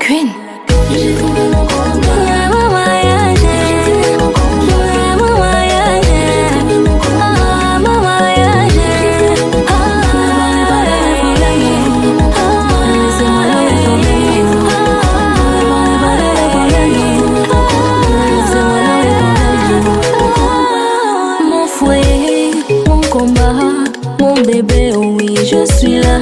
Queen. J'ai trouvé mon compte. Mon foyer, mon combat, mon bébé, oui, je suis là.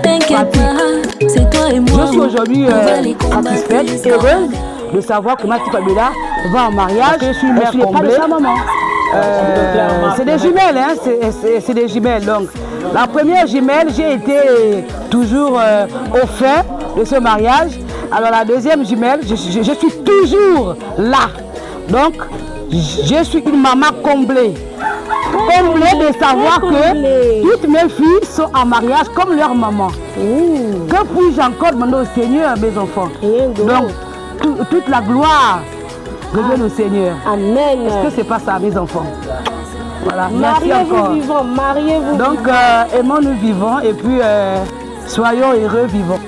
T'inquiète pas, c'est toi et moi. Je suis aujourd'hui satisfaite, heureuse de savoir que Mati Fabiola va en mariage. Je suis mère comblée. Sa maman. C'est des jumelles, hein, c'est des jumelles. Donc, la première jumelle, j'ai été toujours au fait de ce mariage. Alors la deuxième jumelle, je suis toujours là. Donc, je suis une maman comblée. Comblée de savoir que toutes mes filles sont en mariage comme leur maman. Que puis-je encore demander au Seigneur, mes enfants? Donc, toute la gloire revienne au Seigneur. Amen. Est-ce que c'est pas ça, mes enfants? Voilà, merci encore. Mariez-vous vivants, mariez-vous. Donc, aimons-nous vivants et puis soyons heureux vivants.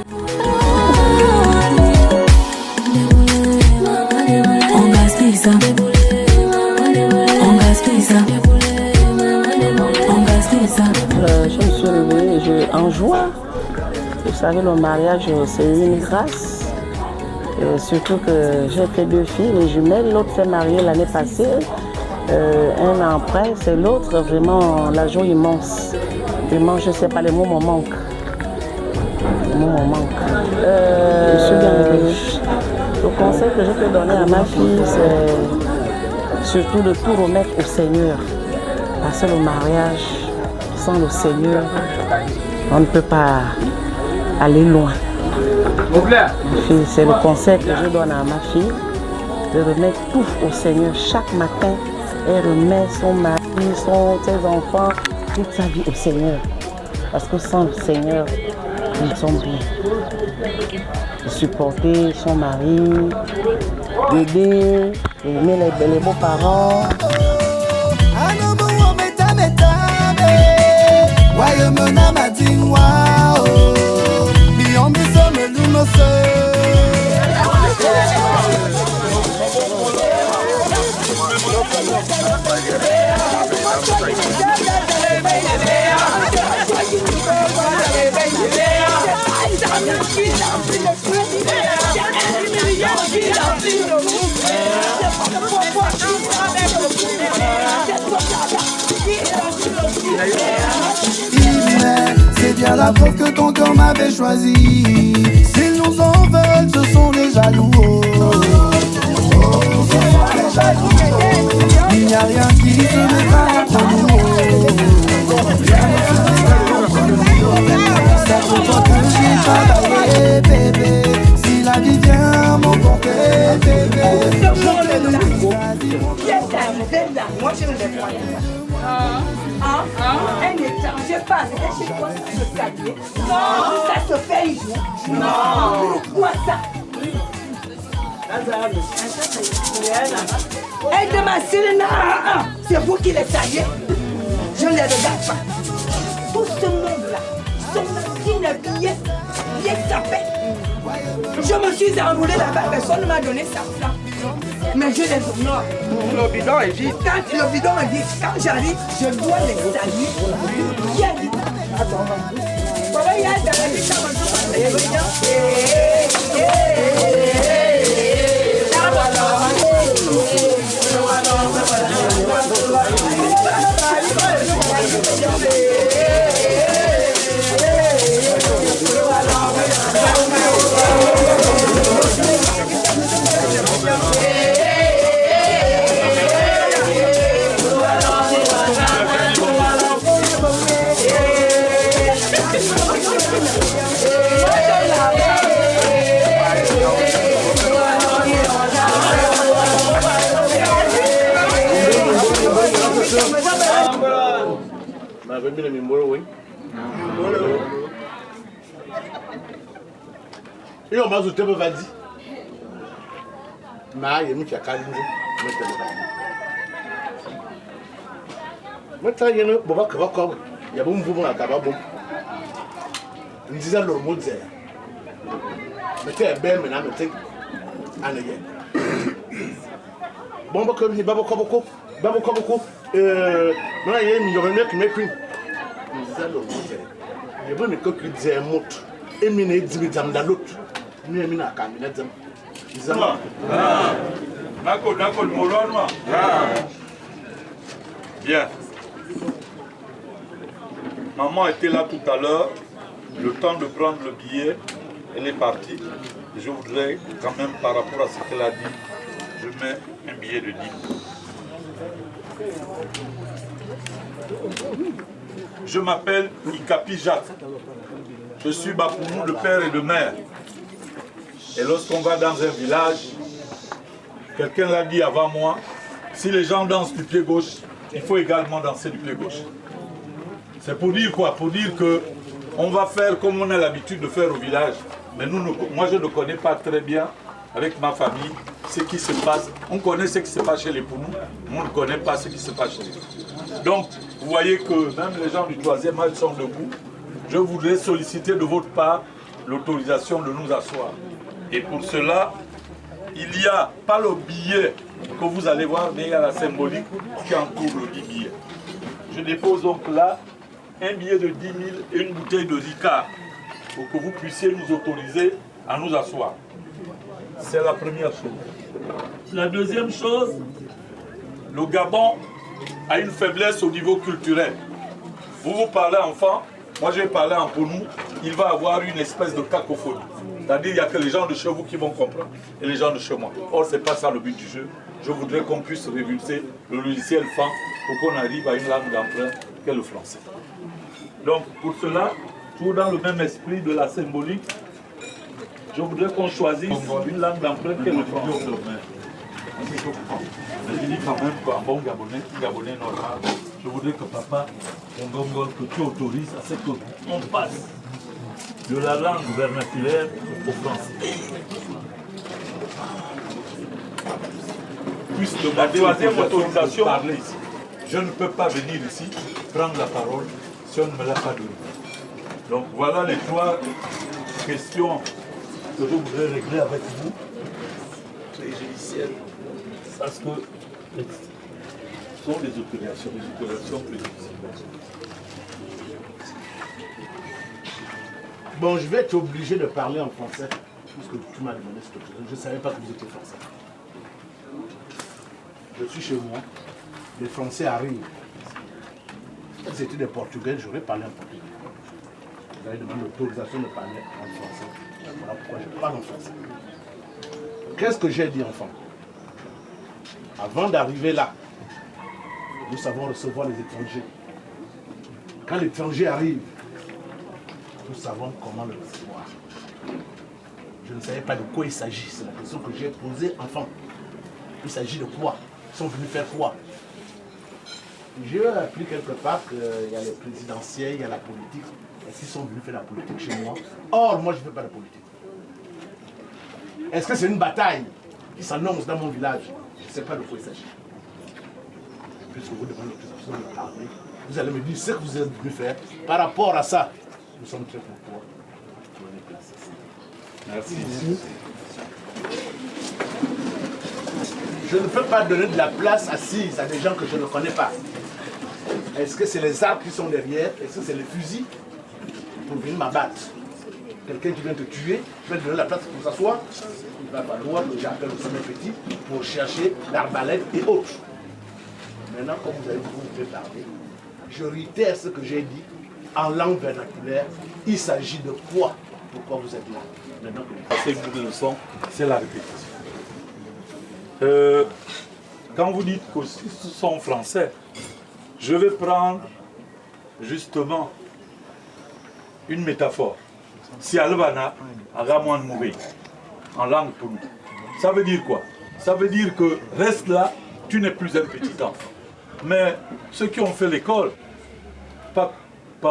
On gaspille ça. On gaspille ça. On gaspille ça. Je me suis levée en joie. Vous savez, le mariage, c'est une grâce. Surtout que j'ai fait 2 filles, les jumelles. L'autre s'est mariée l'année passée. Un an après, c'est l'autre. Vraiment, la joie immense. Vraiment, je ne sais pas, les mots me manquent. Les mots me manquent. Le conseil que je peux donner à ma fille, c'est surtout de tout remettre au Seigneur. Parce que le mariage, sans le Seigneur, on ne peut pas aller loin. C'est le conseil que je donne à ma fille, de remettre tout au Seigneur. Chaque matin, elle remet son mari, ses enfants, toute sa vie au Seigneur. Parce que sans le Seigneur, ils sont bien. De supporter son mari, d'aider, d'aimer les beaux-parents. C'est bien la preuve que ton cœur m'avait choisi. S'ils nous en veulent, ce sont des jaloux. Il n'y a rien qui se mettra entre nous. Ça fait pas que j'ai travaillé, bébé. Si la vie vient m'emporter, bébé. Moi je ne l'ai pas. Un étranger passe, et chez toi ça se calme. Non, ça se fait un jour. Non, pourquoi ça? Elle de ma sirène, c'est vous qui les taillez. Je ne les regarde pas. Tout ce monde-là, sont bien sapés. Je me suis enroulée là-bas, personne ne m'a donné sa flamme. Mais je les ignore. Le bidon est vide. Quand le bidon est vide, quand j'arrive, je dois les saluer. Bien vite. Attends, voilà, il y a des Et on m'a dit que vas-y. Mais il y a qui a calé. Maintenant, il y a un boba qui va comme. Il y a un boum à Kababou. Ils disaient le mot de Mais tu es belle maintenant, mais tu es en ailleurs. Bon, beaucoup. Maintenant, il y a une qui m'a pris. Je veux que tu dises un mot. Et je vais dire dans l'autre. Je vais dire Bien. Maman était là tout à l'heure. Le temps de prendre le billet, elle est partie. Et je voudrais quand même, par rapport à ce qu'elle a dit, je mets un billet de 10 000. Je m'appelle Ikapi Jacques. Je suis Bapounou de père et de mère. Et lorsqu'on va dans un village, quelqu'un l'a dit avant moi, si les gens dansent du pied gauche, il faut également danser du pied gauche. C'est pour dire quoi? Pour dire que on va faire comme on a l'habitude de faire au village. Mais moi je ne connais pas très bien, avec ma famille, ce qui se passe. On connaît ce qui se passe chez les Pounous, mais on ne connaît pas ce qui se passe chez les autres. Donc, vous voyez que même les gens du 3e âge sont debout. Je voudrais solliciter de votre part l'autorisation de nous asseoir. Et pour cela, il n'y a pas le billet que vous allez voir, mais il y a la symbolique qui entoure le 10 billets. Je dépose donc là un billet de 10 000 et une bouteille de Ricard pour que vous puissiez nous autoriser à nous asseoir. C'est la première chose. La deuxième chose, le Gabon a une faiblesse au niveau culturel. Vous parlez enfant, moi je vais parler en Pounou, il va avoir une espèce de cacophonie. C'est-à-dire qu'il n'y a que les gens de chez vous qui vont comprendre et les gens de chez moi. Or, ce n'est pas ça le but du jeu. Je voudrais qu'on puisse révulser le logiciel FAN pour qu'on arrive à une langue d'emprunt qu'est le français. Donc, pour cela, toujours dans le même esprit de la symbolique, je voudrais qu'on choisisse une langue d'emprunt qu'est le français. Je dis quand même qu'un bon Gabonais normal, je voudrais que papa, que tu autorises à ce qu'on passe de la langue vernaculaire au français. Puisque ma troisième autorisation, je ne peux pas venir ici prendre la parole si on ne me l'a pas donné. Donc voilà les 3 questions que je voudrais régler avec vous, préjudicielles, parce que ce sont des autorisations préjudicielles. Bon, je vais être obligé de parler en français, puisque tu m'as demandé cette chose. Je ne savais pas que vous étiez français. Je suis chez moi, les Français arrivent. Si c'était des Portugais, j'aurais parlé en portugais. Vous avez demandé l'autorisation de parler en français. Voilà pourquoi je parle en français. Qu'est-ce que j'ai dit, enfant? Avant d'arriver là, nous savons recevoir les étrangers. Quand l'étranger arrive, nous savons comment le recevoir. Je ne savais pas de quoi il s'agit. C'est la question que j'ai posée, enfant. Il s'agit de quoi? Ils sont venus faire quoi? J'ai appris quelque part qu'il y a les présidentielles, il y a la politique. Est-ce qu'ils sont venus faire la politique chez moi? Or, moi, je ne fais pas de politique. Est-ce que c'est une bataille qui s'annonce dans mon village? Je ne sais pas de quoi il s'agit. Puisque vous demandez l'autorisation de parler, vous allez me dire ce que vous êtes venu faire. Par rapport à ça, nous sommes très contents pour les placer ici. Merci. Je ne peux pas donner de la place assise à des gens que je ne connais pas. Est-ce que c'est les arbres qui sont derrière? Est-ce que c'est les fusils pour venir m'abattre? Quelqu'un qui vient te tuer, tu vas te donner la place pour s'asseoir? Il va falloir que j'appelle aussi mes petits pour chercher l'arbalète et autres. Maintenant, comme vous avez voulu parler, je réitère ce que j'ai dit en langue vernaculaire. Il s'agit de quoi? Pourquoi vous êtes là? Maintenant que C'est une leçon, c'est la répétition. Quand vous dites que ce sont français, je vais prendre justement une métaphore. Si Alvana a Ramon Mouré, en langue pour nous, ça veut dire quoi? Ça veut dire que reste là, tu n'es plus un petit enfant. Mais ceux qui ont fait l'école, pas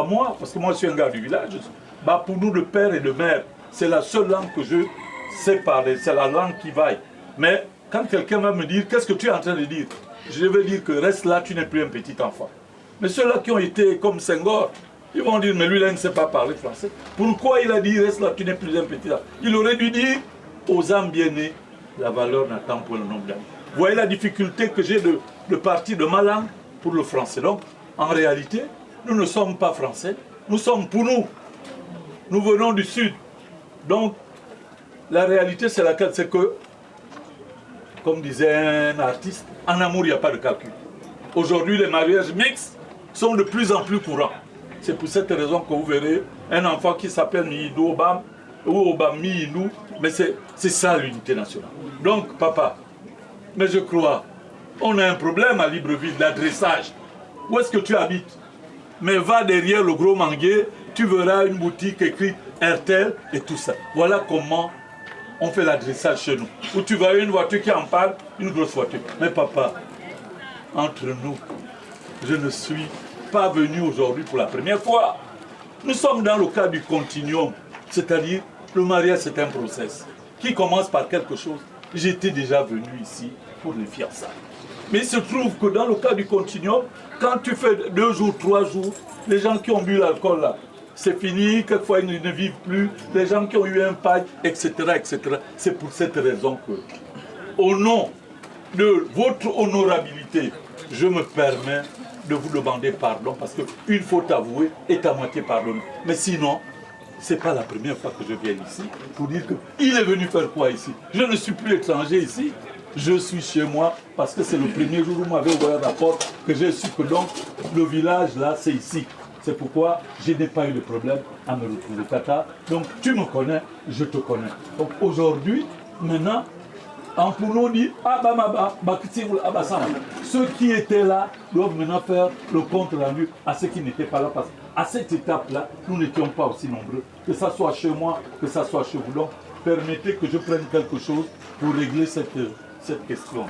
moi, parce que moi je suis un gars du village, bah pour nous de père et de mère, c'est la seule langue que je sais parler, c'est la langue qui vaille. Mais quand quelqu'un va me dire, qu'est-ce que tu es en train de dire? Je vais dire que reste là, tu n'es plus un petit enfant. Mais ceux-là qui ont été comme Senghor, Ils vont dire, mais lui là, il ne sait pas parler français. Pourquoi il a dit, reste là, tu n'es plus un petit là? Il aurait dû dire, aux âmes bien nées, la valeur n'attend pas le nombre d'années. Vous voyez la difficulté que j'ai de partir de ma langue pour le français. Donc, en réalité, nous ne sommes pas français, nous sommes pour nous. Nous venons du Sud. Donc, la réalité, c'est laquelle? C'est que, comme disait un artiste, en amour, il n'y a pas de calcul. Aujourd'hui, les mariages mixtes sont de plus en plus courants. C'est pour cette raison que vous verrez un enfant qui s'appelle Mihidou Obam ou Obam Mihidou, mais c'est ça l'unité nationale. Donc, papa, mais je crois, on a un problème à Libreville d'adressage. Où est-ce que tu habites? Mais va derrière le gros manguier, tu verras une boutique écrite RTL et tout ça. Voilà comment on fait l'adressage chez nous. Où tu vois une voiture qui en parle, une grosse voiture. Mais papa, entre nous, je ne suis pas venu aujourd'hui pour la première fois. Nous sommes dans le cas du continuum, c'est-à-dire le mariage c'est un process qui commence par quelque chose. J'étais déjà venu ici pour les fiançailles. Mais il se trouve que dans le cas du continuum, quand tu fais 2 jours, 3 jours, les gens qui ont bu l'alcool là, c'est fini, quelquefois ils ne vivent plus, les gens qui ont eu un paille, etc., etc. C'est pour cette raison que, au nom de votre honorabilité, je me permets de vous demander pardon, parce qu'une faute avouée est à moitié pardonnée. Mais sinon, ce n'est pas la première fois que je viens ici pour dire qu'il est venu faire quoi ici. Je ne suis plus étranger ici, je suis chez moi, parce que c'est le premier jour où vous m'avez ouvert la porte que j'ai su que donc le village là, c'est ici. C'est pourquoi je n'ai pas eu de problème à me retrouver Tata. Donc tu me connais, je te connais. Donc aujourd'hui, maintenant, en pour nous dire, ceux qui étaient là doivent maintenant faire le compte rendu à ceux qui n'étaient pas là. Parce qu'à cette étape-là, nous n'étions pas aussi nombreux. Que ça soit chez moi, que ça soit chez vous. Donc, permettez que je prenne quelque chose pour régler cette question.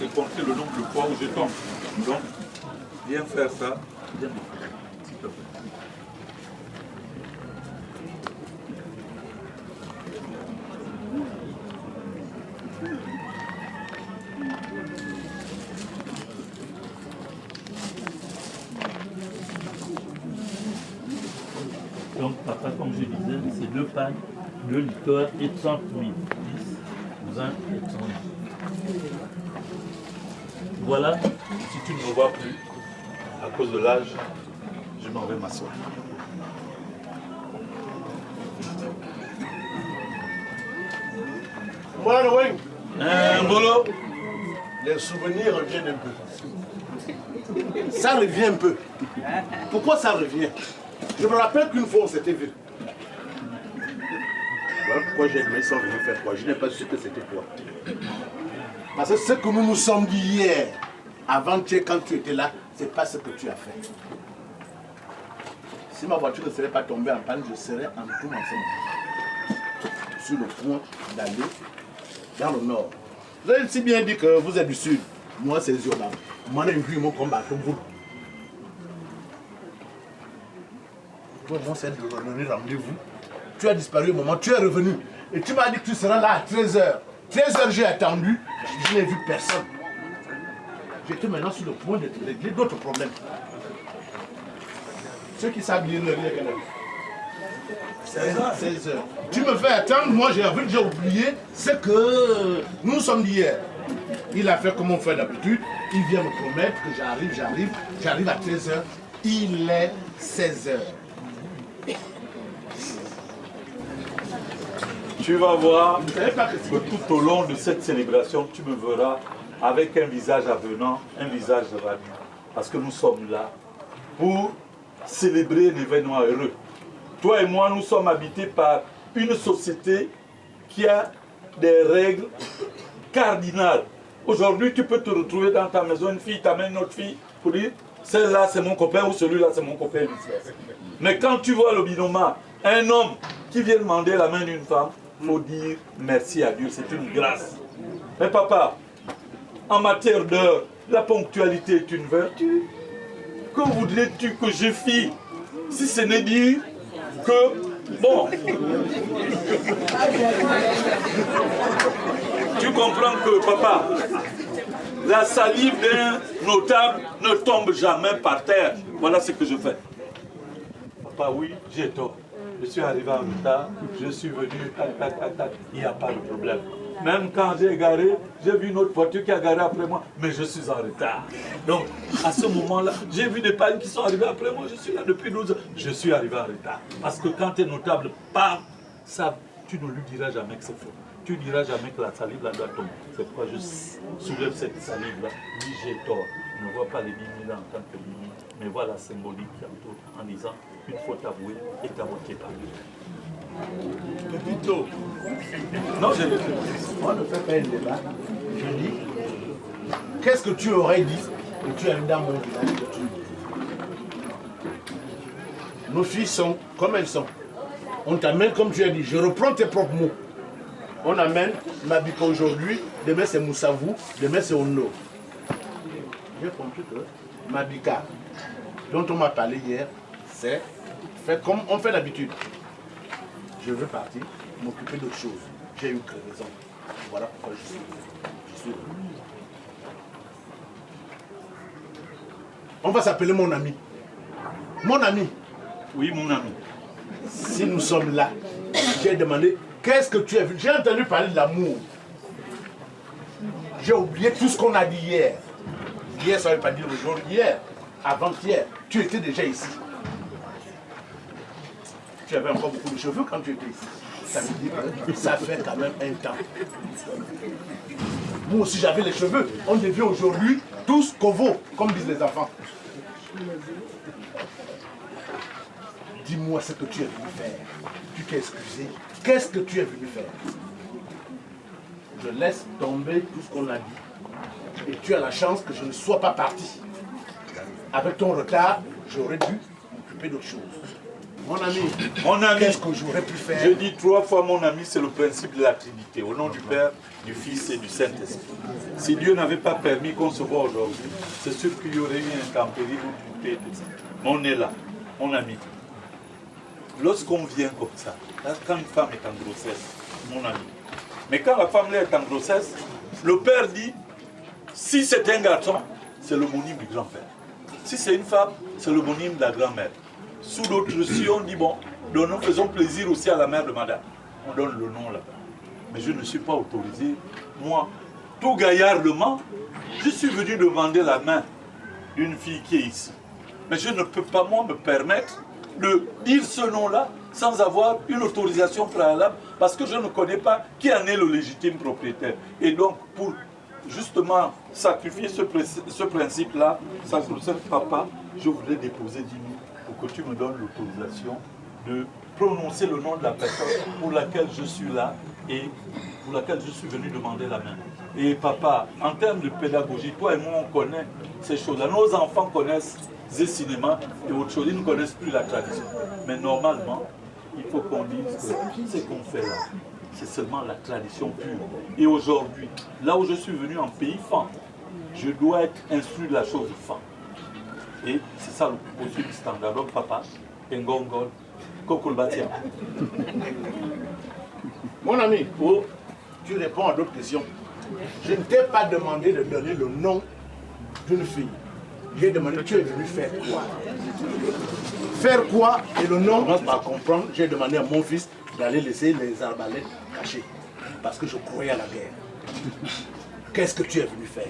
Et compter le nombre de fois où je tombe. Donc, viens faire ça. Viens. S'il te plaît. Donc, papa, comme je disais, c'est 2 pannes, 2 liqueurs et 30 000. 10, 20 et 30 000. Voilà, si tu ne me vois plus, à cause de l'âge, je m'en vais m'asseoir. Moi, Ngolo, les souvenirs reviennent un peu. Ça revient un peu. Pourquoi ça revient? Je me rappelle qu'une fois on s'était vu. Voilà pourquoi j'ai aimé sans venir faire quoi. Je n'ai pas su que c'était toi. Parce que ce que nous nous sommes dit hier, avant-hier quand tu étais là, c'est pas ce que tu as fait. Si ma voiture ne serait pas tombée en panne, je serais en tout ensemble. Sur le point d'aller dans le nord. Vous avez si bien dit que vous êtes du sud. Moi c'est Ziola. Moi j'ai vu mon combat comme vous. Moi c'est de donner rendez-vous. Tu as disparu au moment, tu es revenu. Et tu m'as dit que tu seras là à 13h. 13h j'ai attendu, je n'ai vu personne. J'étais maintenant sur le point de régler d'autres problèmes. Ceux qui savent lire le lire, 16h. Tu me fais attendre, moi j'ai oublié ce que nous sommes d'hier. Il a fait comme on fait d'habitude, il vient me promettre que j'arrive à 13h, il est 16h. tu vas voir que tout au long de cette célébration, tu me verras avec un visage avenant, un visage ravi. Parce que nous sommes là pour célébrer un événement heureux. Toi et moi, nous sommes habités par une société qui a des règles cardinales. Aujourd'hui, tu peux te retrouver dans ta maison, une fille t'amène une autre fille pour dire celle-là c'est mon copain ou celui-là c'est mon copain. Mais quand tu vois le binôme, un homme qui vient demander la main d'une femme, il faut dire merci à Dieu, c'est une grâce. Mais papa, en matière d'heure, la ponctualité est une vertu. Que voudrais-tu que je fie si ce n'est dire que, bon, tu comprends que, papa, la salive d'un notable ne tombe jamais par terre. Voilà ce que je fais. papa, oui, j'ai tort. Je suis arrivé en retard, je suis venu, il n'y a pas de problème. Même quand j'ai garé, j'ai vu une autre voiture qui a garé après moi, mais je suis en retard. Donc, à ce moment-là, j'ai vu des pagnes qui sont arrivés après moi, je suis là depuis 12 ans, je suis arrivé en retard. Parce que quand tu es notable, pas ça, tu ne lui diras jamais que c'est faux. Tu ne diras jamais que la salive là doit tomber. C'est pourquoi je soulève cette salive-là, dis j'ai tort. Je ne vois pas les 10 000 en tant que 10 000, mais voilà la symbolique qui entoure en disant une faute avouée est à moitié pardonnée. Pepito. Non, moi ne fais pas un débat. Je dis, qu'est-ce que tu aurais dit que tu es dans mon village? Nos filles sont comme elles sont. On t'amène comme tu as dit. Je reprends tes propres mots. On amène Mabika aujourd'hui, demain c'est Moussavou, demain c'est Ono. J'ai compris que Mabika, dont on m'a parlé hier, c'est fait comme on fait d'habitude. Je veux partir, m'occuper d'autre chose. J'ai eu raison. Voilà pourquoi je suis venu. On va s'appeler mon ami. Mon ami. Oui, mon ami. Si nous sommes là, j'ai demandé, qu'est-ce que tu as vu? J'ai entendu parler de l'amour. J'ai oublié tout ce qu'on a dit hier. Hier, ça ne veut pas dire aujourd'hui. Hier, avant-hier, tu étais déjà ici. Tu avais encore beaucoup de cheveux quand tu étais ici. Ça veut dire que ça fait quand même un temps. Moi aussi, j'avais les cheveux. On devient aujourd'hui tous Kovo, comme disent les enfants. Dis-moi ce que tu es venu faire. Tu t'es excusé. Qu'est-ce que tu es venu faire? Je laisse tomber tout ce qu'on a dit. Et tu as la chance que je ne sois pas parti. Avec ton retard, j'aurais dû m'occuper d'autre chose. Mon ami, qu'est-ce que j'aurais pu faire? Je dis 3 fois mon ami, c'est le principe de la Trinité. Au nom du Père, du Fils et du Saint-Esprit. Si Dieu n'avait pas permis qu'on se voit aujourd'hui, c'est sûr qu'il y aurait eu un tempéré ou tout ça. Mais on est là, mon ami. Lorsqu'on vient comme ça, quand une femme est en grossesse, mon ami, mais quand la femme est en grossesse, le père dit, si c'est un garçon, c'est l'homonyme du grand-père. Si c'est une femme, c'est l'homonyme de la grand-mère. Sous d'autres si on dit, bon, nous faisons plaisir aussi à la mère de madame. On donne le nom là-bas. Mais je ne suis pas autorisé. Moi, tout gaillardement, je suis venu demander la main d'une fille qui est ici. Mais je ne peux pas, moi, me permettre de dire ce nom-là sans avoir une autorisation préalable parce que je ne connais pas qui en est le légitime propriétaire. Et donc, pour justement sacrifier ce principe-là, sacro-saint papa, je voudrais déposer 10 000 pour que tu me donnes l'autorisation de prononcer le nom de la personne pour laquelle je suis là et pour laquelle je suis venu demander la main. Et papa, en termes de pédagogie, toi et moi, on connaît ces choses-là. Nos enfants connaissent le cinéma et autre chose, ils ne connaissent plus la tradition. Mais normalement, il faut qu'on dise que ce qu'on fait là, c'est seulement la tradition pure. Et aujourd'hui, là où je suis venu en pays fan, je dois être instruit de la chose fan. Et c'est ça le possible standard. Donc papa, Ngongol, Kokolbatia. Mon ami, oh, tu réponds à d'autres questions. Je ne t'ai pas demandé de donner le nom d'une fille. J'ai demandé, tu es venu faire quoi? Faire quoi? Et le nom, on va comprendre, j'ai demandé à mon fils d'aller laisser les arbalètes cachées. Parce que je croyais à la guerre. Qu'est-ce que tu es venu faire?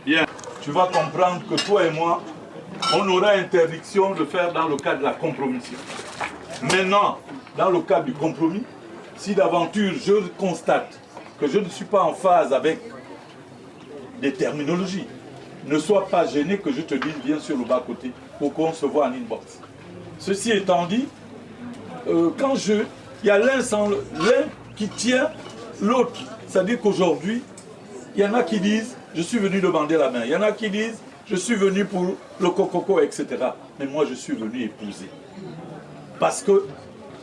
Bien, tu vas comprendre que toi et moi, on aura interdiction de faire dans le cadre de la compromission. Maintenant, dans le cadre du compromis, si d'aventure je constate que je ne suis pas en phase avec des terminologies, ne sois pas gêné que je te dise viens sur le bas-côté pour qu'on se voit en inbox. Ceci étant dit, quand il y a l'un qui tient l'autre, c'est-à-dire qu'aujourd'hui, il y en a qui disent je suis venu demander la main, il y en a qui disent je suis venu pour le cococo, etc. Mais moi je suis venu épouser. Parce que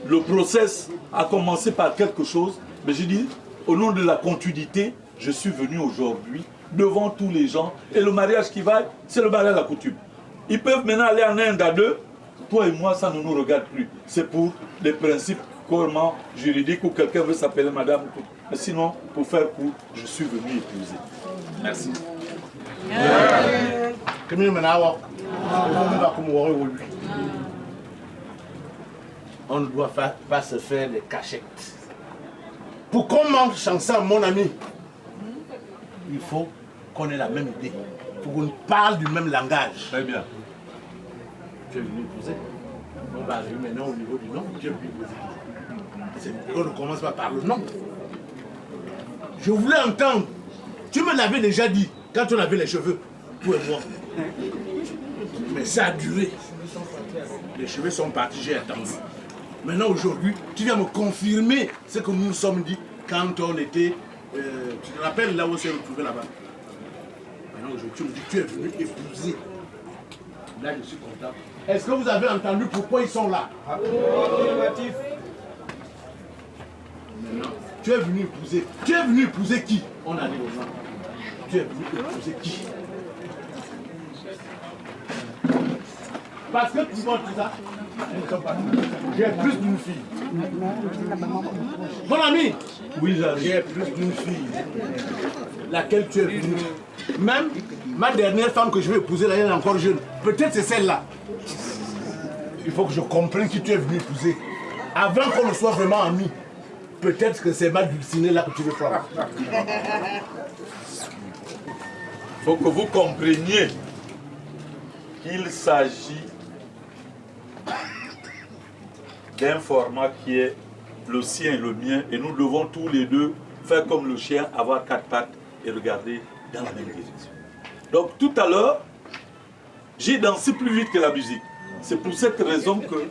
le process a commencé par quelque chose, mais j'ai dit au nom de la continuité, je suis venu aujourd'hui devant tous les gens. Et le mariage qui va, c'est le mariage à la coutume. Ils peuvent maintenant aller en Inde à deux. Toi et moi, ça ne nous regarde plus. C'est pour des principes purement juridiques où quelqu'un veut s'appeler madame. Mais sinon, pour faire court, je suis venu épouser. Merci. On ne doit pas se faire des cachettes. Pour qu'on mange ensemble, mon ami, il faut qu'on ait la même idée. Il faut qu'on parle du même langage. Très bien. Tu es venu poser. On va arriver maintenant au niveau du nom. Tu es venu poser. On ne commence pas par le nom. Je voulais entendre. Tu me l'avais déjà dit quand on avait les cheveux, toi et moi. Mais ça a duré. Les cheveux sont partis, j'ai attendu. Maintenant, aujourd'hui, tu viens me confirmer ce que nous nous sommes dit quand on était... tu te rappelles là où on s'est retrouvé là-bas? Maintenant, aujourd'hui, tu me dis que tu es venu épouser. Là, je suis content. Est-ce que vous avez entendu pourquoi ils sont là? Maintenant, tu es venu épouser. Tu es venu épouser qui? On a dit aux gens. Tu es venu épouser qui? Parce que tu vois tout ça, j'ai plus d'une fille. Mon ami, oui, j'ai plus d'une fille. Laquelle tu es venu. Même ma dernière femme que je vais épouser, là, elle est encore jeune. Peut-être c'est celle-là. Il faut que je comprenne qui tu es venu épouser. Avant qu'on ne soit vraiment amis. Peut-être que c'est ma dulcinée là que tu veux prendre. Il faut que vous compreniez qu'il s'agit d'un format qui est le sien et le mien, et nous devons tous les deux faire comme le chien, avoir 4 pattes et regarder dans la même direction. Donc tout à l'heure, j'ai dansé plus vite que la musique. C'est pour cette raison que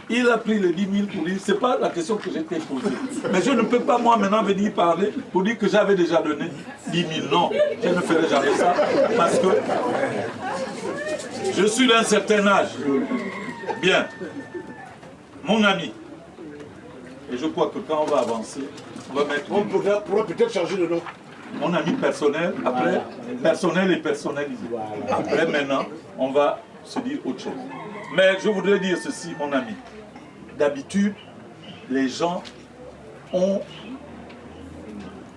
il a pris les 10 000 pour dire, c'est pas la question que j'étais posée. Mais je ne peux pas moi maintenant venir parler pour dire que j'avais déjà donné 10 000. Non, je ne ferai jamais ça parce que je suis d'un certain âge. Bien. Mon ami, et je crois que quand on va avancer, on va mettre... On pourra peut-être changer de nom. Mon ami personnel, après, personnel et personnalisé. Après, maintenant, on va se dire autre chose. Mais je voudrais dire ceci, mon ami. D'habitude, les gens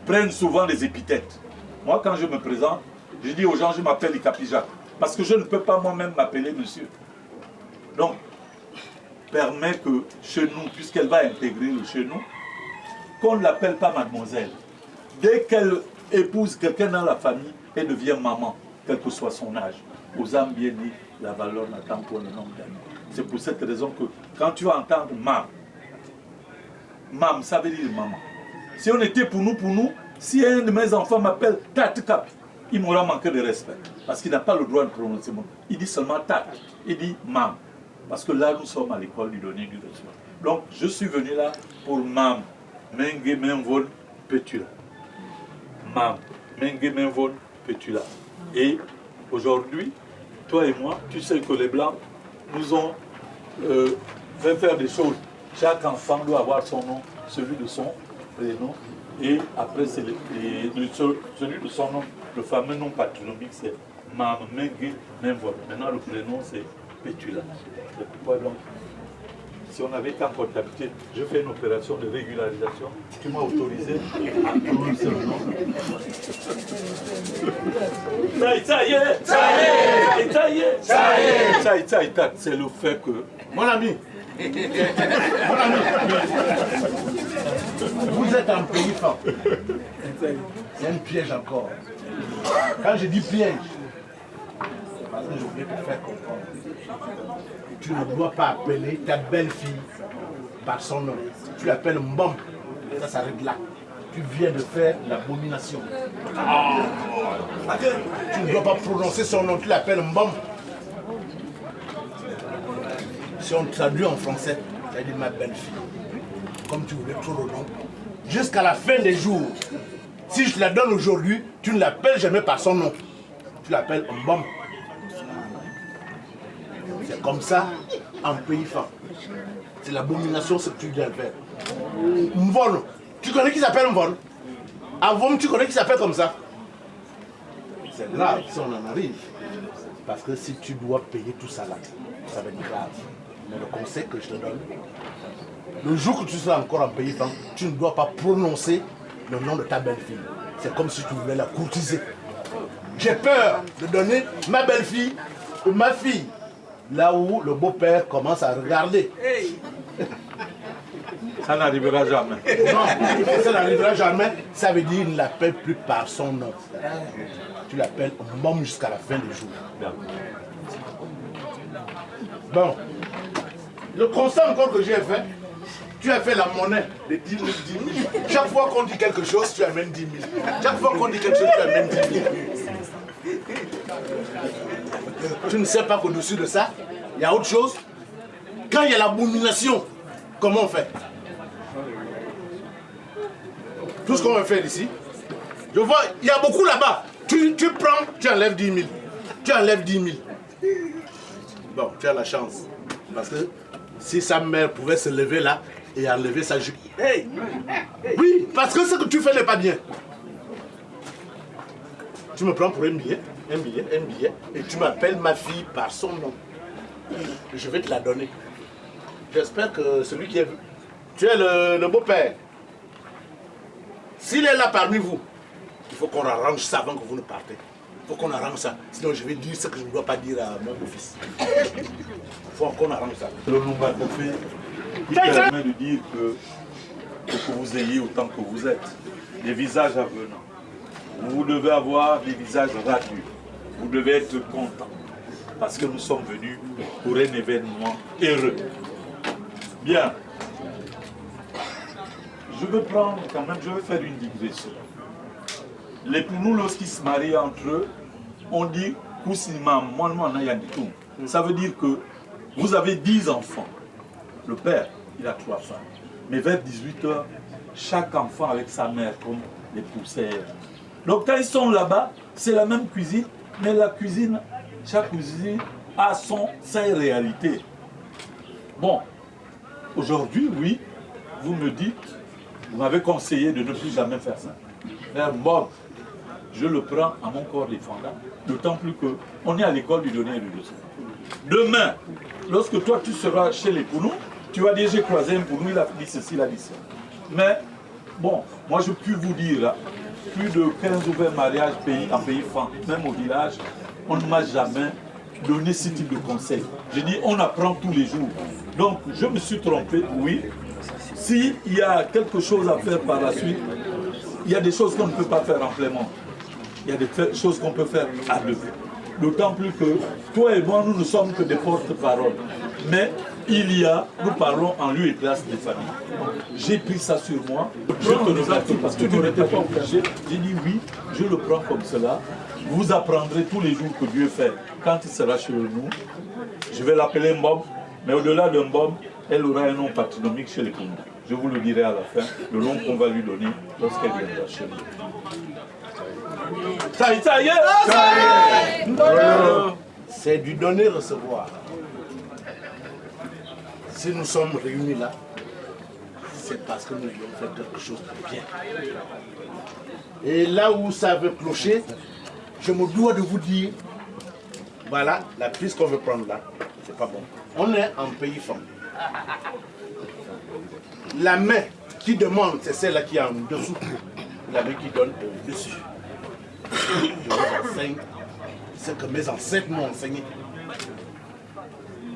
prennent souvent des épithètes. Moi, quand je me présente, je dis aux gens, je m'appelle Ikapi-Jacques. Parce que je ne peux pas moi-même m'appeler monsieur. Donc, permet que chez nous, puisqu'elle va intégrer le chez nous, qu'on ne l'appelle pas mademoiselle. Dès qu'elle épouse quelqu'un dans la famille, elle devient maman, quel que soit son âge. Aux âmes bien nées, la valeur n'attend pas le nombre d'années. C'est pour cette raison que quand tu vas entendre mam, mam, ça veut dire maman. Si on était pour nous, si un de mes enfants m'appelle Tate Cap, il m'aura manqué de respect. Parce qu'il n'a pas le droit de prononcer mon nom. Il dit seulement Tate. Il dit mam. Parce que là, nous sommes à l'école du donner du recevoir. Donc, je suis venu là pour mam. Mengue menvol petula. Mam. Mengue menvol petula. Et aujourd'hui, toi et moi, tu sais que les Blancs nous ont fait faire des choses. Chaque enfant doit avoir son nom, celui de son prénom. Et après, c'est celui de son nom, le fameux nom patronymique, c'est Mam Mengue menvol. Maintenant, le prénom, c'est Petula. C'est pourquoi donc, si on avait qu'en comptabilité, je fais une opération de régularisation, tu m'as autorisé à prononcer le nom. Ça y est, c'est le fait que... Mon ami, vous êtes un pays fort. C'est un piège encore. Quand je dis piège, c'est parce que je voulais te faire comprendre. Tu ne dois pas appeler ta belle-fille par son nom. Tu l'appelles Mbom. Ça s'arrête là. Tu viens de faire l'abomination. Tu ne dois pas prononcer son nom. Tu l'appelles Mbom. Si on traduit en français, ça veut dire ma belle-fille. Comme tu voulais trop le nom. Jusqu'à la fin des jours. Si je te la donne aujourd'hui, tu ne l'appelles jamais par son nom. Tu l'appelles Mbom. C'est comme ça, en pays fin. C'est l'abomination ce que tu viens de faire. Mvon, tu connais qui s'appelle Mvon? Avom, tu connais qui s'appelle comme ça? C'est grave si on en arrive. Parce que si tu dois payer tout ça là, ça va être grave. Mais le conseil que je te donne, le jour que tu seras encore en pays fin, tu ne dois pas prononcer le nom de ta belle-fille. C'est comme si tu voulais la courtiser. j'ai peur de donner ma belle-fille ou ma fille. Là où le beau-père commence à regarder. Ça n'arrivera jamais. Non, ça n'arrivera jamais. Ça veut dire qu'il ne l'appelle plus par son nom. Tu l'appelles Mom jusqu'à la fin des jours. Bon. Le constat encore que j'ai fait, tu as fait la monnaie de 10 000, 10 000. Chaque fois qu'on dit quelque chose, tu amènes 10 000. Chaque fois qu'on dit quelque chose, tu amènes 10 000. Tu ne sais pas qu'au-dessus de ça, il y a autre chose. Quand il y a l'abomination, comment on fait? Tout ce qu'on va faire ici, je vois, il y a beaucoup là-bas. Tu prends, tu enlèves 10 000. Tu enlèves 10 000. Bon, tu as la chance. Parce que si sa mère pouvait se lever là et enlever sa jupe. Hey! Oui, parce que ce que tu fais n'est pas bien. Tu me prends pour un billet, et tu m'appelles ma fille par son nom. Je vais te la donner. J'espère que celui qui est... Tu es le beau-père. S'il est là parmi vous, il faut qu'on arrange ça avant que vous ne partez. Il faut qu'on arrange ça. Sinon, je vais dire ce que je ne dois pas dire à mon beau-fils. Il faut qu'on arrange ça. Le Lumbatofé, qui permet de dire que vous ayez autant que vous êtes, des visages avenants. Vous devez avoir des visages radieux. Vous devez être content. Parce que nous sommes venus pour un événement heureux. Bien. Je vais prendre quand même, je vais faire une digression. Les Pounous, lorsqu'ils se marient entre eux, on dit ça veut dire que vous avez 10 enfants. Le père, il a 3 femmes. Mais vers 18 h, chaque enfant avec sa mère, comme les poussières. Donc quand ils sont là-bas, c'est la même cuisine, mais la cuisine, chaque cuisine a sa réalité. Bon, aujourd'hui, oui, vous me dites, vous m'avez conseillé de ne plus jamais faire ça. Mais bon, je le prends à mon corps défendant, d'autant plus qu'on est à l'école du donner et du dossier. Demain, lorsque toi tu seras chez les Pounous, tu vas dire j'ai croisé un Pounou, il a dit ceci, il a dit ça. Mais bon, moi je puis vous dire, là, plus de 15 ou 20 mariages en pays franc, même au village, on ne m'a jamais donné ce type de conseil. J'ai dit on apprend tous les jours. Donc je me suis trompé, oui. S'il y a quelque chose à faire par la suite, il y a des choses qu'on ne peut pas faire en plein monde. Il y a des choses qu'on peut faire à deux. D'autant plus que toi et moi, nous ne sommes que des porte-paroles. Mais nous parlons en lieu et place des familles. J'ai pris ça sur moi. Je te remercie parce que tu n'étais pas obligé. J'ai dit oui, je le prends comme cela. Vous apprendrez tous les jours que Dieu fait. Quand il sera chez nous, je vais l'appeler Mbom. Mais au-delà d'un Mbom, elle aura un nom patronymique chez les Pounous. Je vous le dirai à la fin, le nom qu'on va lui donner lorsqu'elle viendra chez nous. C'est du donner-recevoir. Si nous sommes réunis là, c'est parce que nous avons fait quelque chose de bien. Et là où ça veut clocher, je me dois de vous dire, voilà, la piste qu'on veut prendre là, c'est pas bon. On est en pays franc. La main qui demande, c'est celle-là qui est en dessous. La main qui donne au-dessus. Je vous enseigne ce que mes ancêtres m'ont enseigné.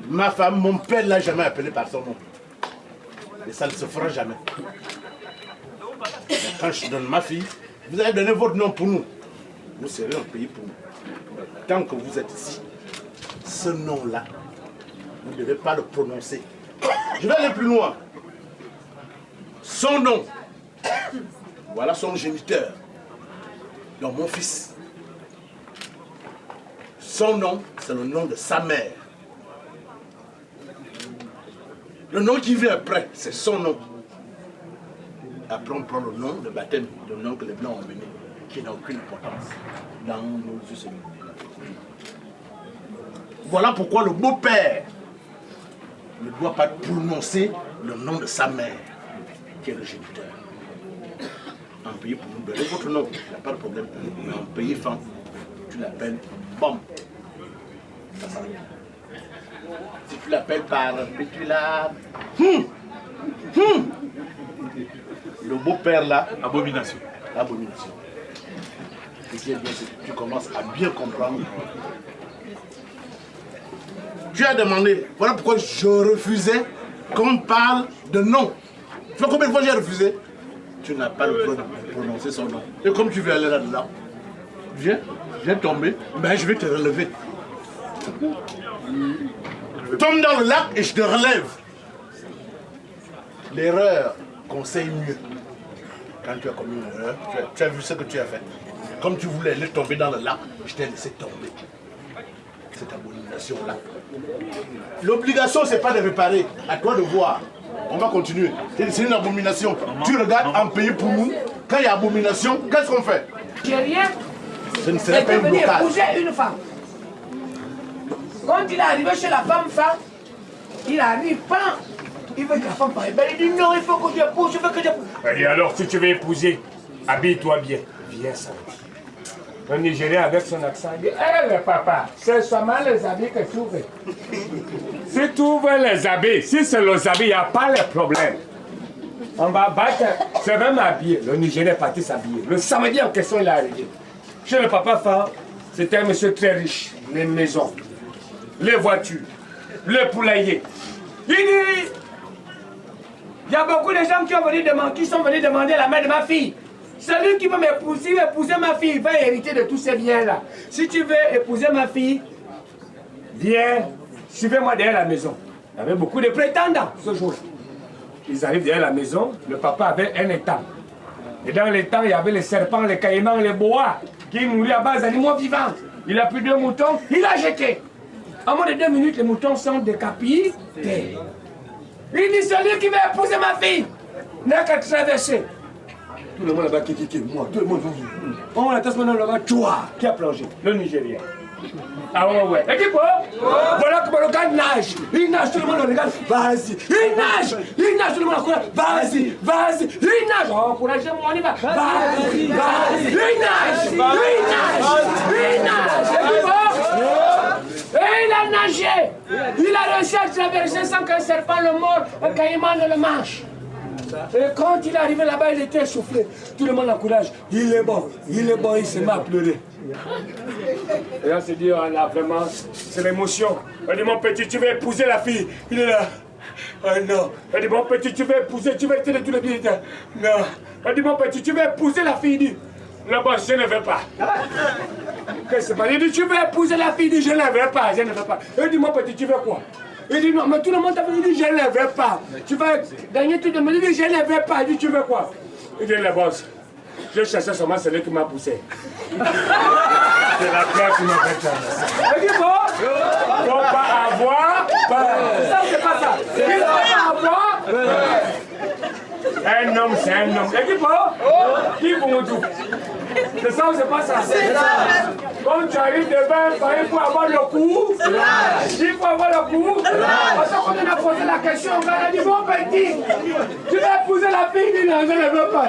Ma femme, mon père ne l'a jamais appelé par son nom. Et ça ne se fera jamais. Mais quand je donne ma fille, vous allez donner votre nom pour nous. Vous serez un pays pour nous. Tant que vous êtes ici, ce nom-là, vous ne devez pas le prononcer. Je vais aller plus loin. Son nom, voilà son géniteur, donc mon fils. Son nom, c'est le nom de sa mère. Le nom qui vient après, c'est son nom. Après, on prend le nom de baptême, le nom que les Blancs ont donné, qui n'a aucune importance dans nos us. Voilà pourquoi le beau-père ne doit pas prononcer le nom de sa mère, qui est le géniteur. En pays pour nous donner votre nom, il n'y a pas de problème. Mais en pays fan, tu l'appelles Bom. Si tu l'appelles par Pétula, le beau-père là, Abomination. Abomination. Ce qui est bien, c'est que tu commences à bien comprendre. Tu as demandé, voilà pourquoi je refusais qu'on parle de nom. Tu vois combien de fois j'ai refusé? Tu n'as pas le droit de prononcer son nom. Et comme tu veux aller là-dedans, viens tomber, ben je vais te relever. Tombe dans le lac et je te relève. L'erreur conseille mieux. Quand tu as commis une erreur, tu as vu ce que tu as fait. Comme tu voulais aller tomber dans le lac, je t'ai laissé tomber. Cette abomination-là. L'obligation, c'est pas de réparer. À toi de voir. On va continuer. C'est une abomination. Tu regardes un pays pour nous. Quand il y a abomination, qu'est-ce qu'on fait? J'ai rien. Ce ne serait pas un blocage. Épouser une femme. Quand il est arrivé chez la femme, il arrive pas. Il veut que la femme parle. Il dit non, il faut que j'épouse, je veux que j'épouse. Et alors, si tu veux épouser, habille-toi bien. Viens ça. Un Nigérien avec son accent, il dit hé le papa, c'est seulement les habits que tu veux. Si tu veux les habits, si c'est les habits, il n'y a pas de problème. On va battre, c'est même habillé. Le Nigérien est parti s'habiller. Le samedi en question, il est arrivé. Chez le papa Fa, c'était un monsieur très riche. Les maisons, les voitures, le poulailler. Il dit, il y a beaucoup de gens qui sont venus demander la main de ma fille. Celui qui veut m'épouser, épouser ma fille, il va hériter de tous ces biens-là. Si tu veux épouser ma fille, viens, suivez-moi derrière la maison. Il y avait beaucoup de prétendants ce jour-là. Ils arrivent derrière la maison, le papa avait un étang. Et dans l'étang, il y avait les serpents, les caïmans, les boas, qui nourrissent à base d'animaux vivants. Il a pris 2 moutons, il a jeté. En moins de 2 minutes, les moutons sont décapités. Il dit, celui qui veut épouser ma fille, n'a qu'à traverser. Tout le monde là-bas, moi, tout le monde. On attend maintenant là-bas, toi, qui a plongé, le Nigérien. Ah ouais. Et dis quoi? Voilà comment le gars nage. Il nage, tout le monde le regarde. Vas-y. Il nage, tout le monde le regarde. Vas-y. Il nage. Oh, pour nager, on y va. Vas-y. Il nage. Et il a nagé. Il a réussi à traverser sans qu'un serpent le morde, un caïman ne le mange. Et quand il est arrivé là-bas, il était essoufflé. Tout le monde l'encourage. Il est bon, il se met à pleurer. Et on s'est dit, oh là, vraiment, c'est l'émotion. On dit, mon petit, tu veux épouser la fille? Il est là. Oh non. On dit, mon petit, tu veux épouser, tu veux être de tous les biens? Non. On dit, mon petit, tu veux épouser la fille? Il dit, non, bon, je ne veux pas. Qu'est-ce que c'est pas? Il dit, tu veux épouser la fille? Il dit, je ne veux pas. Il dit, mon petit, tu veux quoi? Il dit non, mais tout le monde t'a dit, je ne veux pas. Tu vas gagner tout le monde. Il dit, je ne veux pas. Il dit, tu veux quoi? Il dit, le boss, je cherchais seulement celui qui m'a poussé. C'est la classe qui m'a fait ça. Il dit, bon, il ne faut pas avoir peur. Ça, c'est pas ça. Il ne faut pas avoir peur. Un homme, c'est un homme. Il dit, bon, qui vous tout? C'est ça ou c'est pas ça? C'est ça. Quand tu arrives devant, il faut avoir le coup. Il faut avoir le coup. Parce qu'on a posé la question, on a dit, mon petit, tu veux épouser la fille? Il dit, non, je ne veux pas.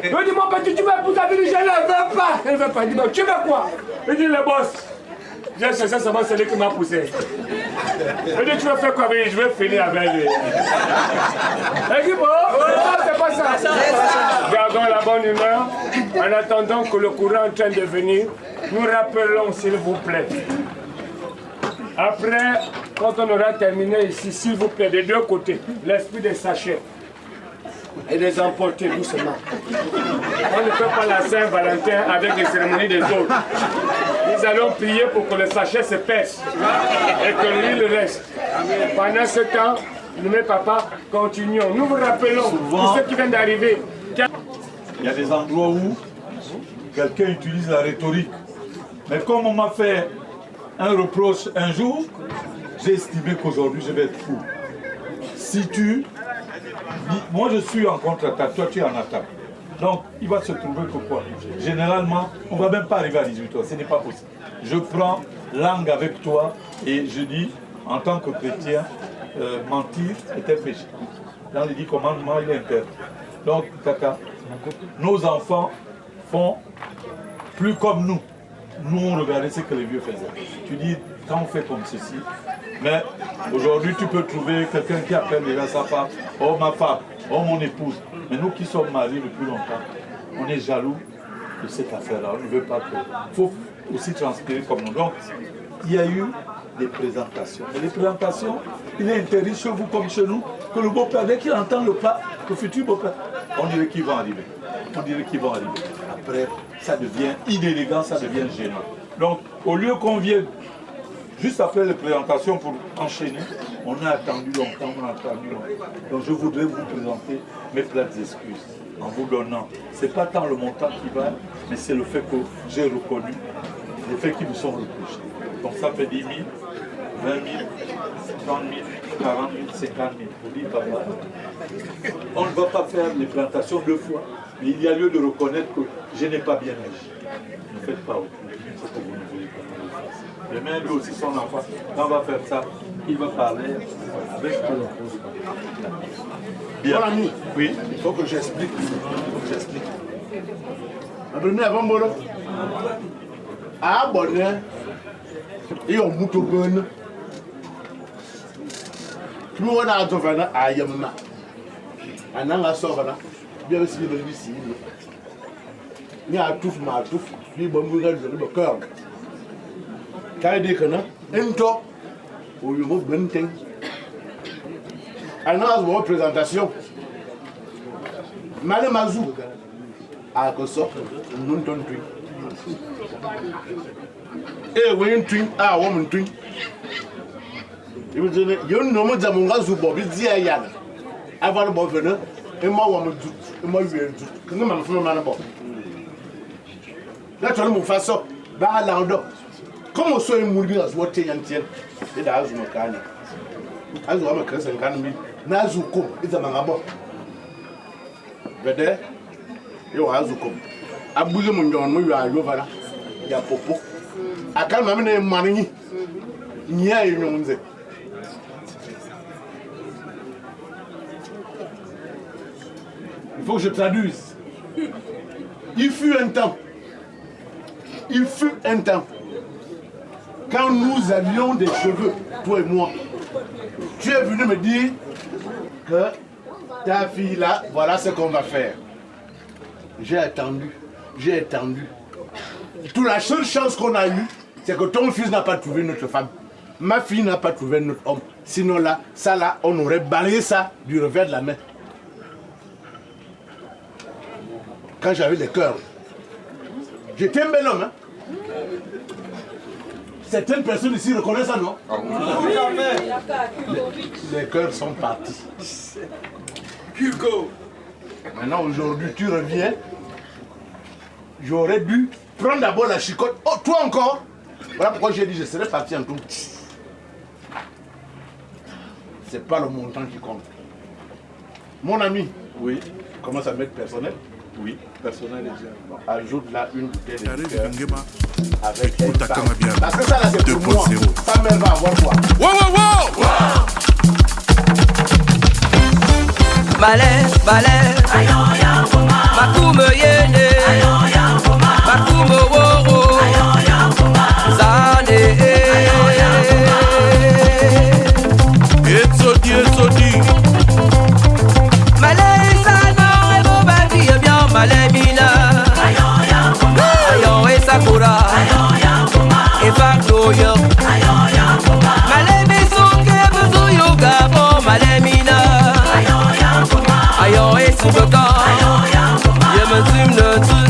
Il dit, mon petit, tu veux épouser la fille? Je ne veux pas. Il ne veut pas. Il dit, non, tu veux quoi? Il dit, le boss, j'ai cherché seulement celui qui m'a poussé. Il dit, tu veux faire quoi? Je vais finir avec lui. Il dit, bon, c'est pas ça. Gardons la bonne humeur. En attendant que le courant est en train de venir, nous rappelons, s'il vous plaît. Après, quand on aura terminé ici, s'il vous plaît, des deux côtés, l'esprit des sachets et les emporter doucement. On ne fait pas la Saint-Valentin avec les cérémonies des autres. Nous allons prier pour que le sachet se pèse et que l'huile reste. Pendant ce temps, nous, mes papas, continuons. Nous vous rappelons, pour ceux qui viennent d'arriver. Il y a des endroits où quelqu'un utilise la rhétorique. Mais comme on m'a fait un reproche un jour, j'ai estimé qu'aujourd'hui je vais être fou. Si tu dis, moi je suis en contre-attaque, toi tu es en attaque. Donc il va se trouver que quoi? Généralement, on ne va même pas arriver à 18 h, ce n'est pas possible. Je prends langue avec toi et je dis, en tant que chrétien, mentir est un péché. Dans les 10 commandements, il est interdit. Donc, Kaka, nos enfants font plus comme nous. Nous, on regardait ce que les vieux faisaient. Tu dis, quand on fait comme ceci, mais aujourd'hui, tu peux trouver quelqu'un qui appelle déjà sa femme, oh ma femme, oh mon épouse. Mais nous qui sommes mariés depuis longtemps, on est jaloux de cette affaire-là. On ne veut pas que... Il faut aussi transpirer comme nous. Donc, il y a eu des présentations. Et les présentations, il est interdit chez vous comme chez nous, que le beau-père, dès qu'il entend le pas, le futur beau-père, on dirait qu'ils vont arriver. On dirait qu'ils vont arriver. Après, ça devient inélégant, ça devient gênant. Donc, au lieu qu'on vienne juste après les présentations pour enchaîner, on a attendu longtemps, Donc je voudrais vous présenter mes plates excuses en vous donnant, c'est pas tant le montant qui va, mais c'est le fait que j'ai reconnu les faits qui me sont reprochés. Donc ça fait 10 000, 20 000, 30 000, 40 000, 50 000. Vous dites, papa, on ne va pas faire les présentations 2 fois, mais il y a lieu de reconnaître que je n'ai pas bien agi. Ne faites pas autrement. C'est que vous ne voulez pas. Demain, lui aussi, son enfant, quand on va faire ça, il va parler avec tout. Bien. Mon ami, oui. Il faut que j'explique. La première avant moi, à Bonnet, et on monte au bon. Tout le monde a dit à Yamma. Un an à Sovana, bien aussi le lycée. Il y a tout, ma tout, puis bon, vous avez le cœur. Quand il dit que non, un temps, où il y a un bon temps. Un an à votre présentation. Madame Azou, à Koso, nous sommes twin. Et oui, twin, ah, woman twin. Il me dit, il y a un nom de mon gazou, Bobby Diayan. Avant le bon veneur, et moi, on me doute, et moi, je vais doute. Que nous m'en faisons mal à bord. Là, tu as mon façon, bah, là, comme on soit mourir à ce moment, et là, je me calme. Je me calme. Nazuko, it's a mangabo. Vede, yo Azuko. Abuze munyon mu ya yovara. Ya popo. Akal mamene manini. Nya yonze. Il faut que je traduise. Il fut un temps. Quand nous avions des cheveux, toi et moi, tu es venu me dire que ta fille là, voilà ce qu'on va faire. J'ai attendu. Toute la seule chance qu'on a eue, c'est que ton fils n'a pas trouvé notre femme. Ma fille n'a pas trouvé notre homme. Sinon là, ça là, on aurait balayé ça du revers de la main. Quand j'avais le cœur, j'étais un bel homme. Hein? Certaines personnes ici reconnaissent ça, non? Les cœurs sont partis. Hugo. Maintenant, aujourd'hui, tu reviens. J'aurais dû prendre d'abord la chicotte. Oh, toi encore? Voilà pourquoi j'ai dit je serais parti en tout. C'est pas le montant qui compte. Mon ami, oui, commence à mettre personnel. Oui, personnel. Bon, ajoute là une bouteille de liqueur avec écoute à bien. Parce que ça là c'est pour moi. Sa mère va avoir quoi? Wow. Balai, Makume yene, Makume woro, Zane. Etsodi. Malay sana, ebo babi bien, Malay mina. Ayon e sakura, e faklo yo. Malay besoke bezo yoga bo Malay mina. Ayon e subaka, ye me trim le tun.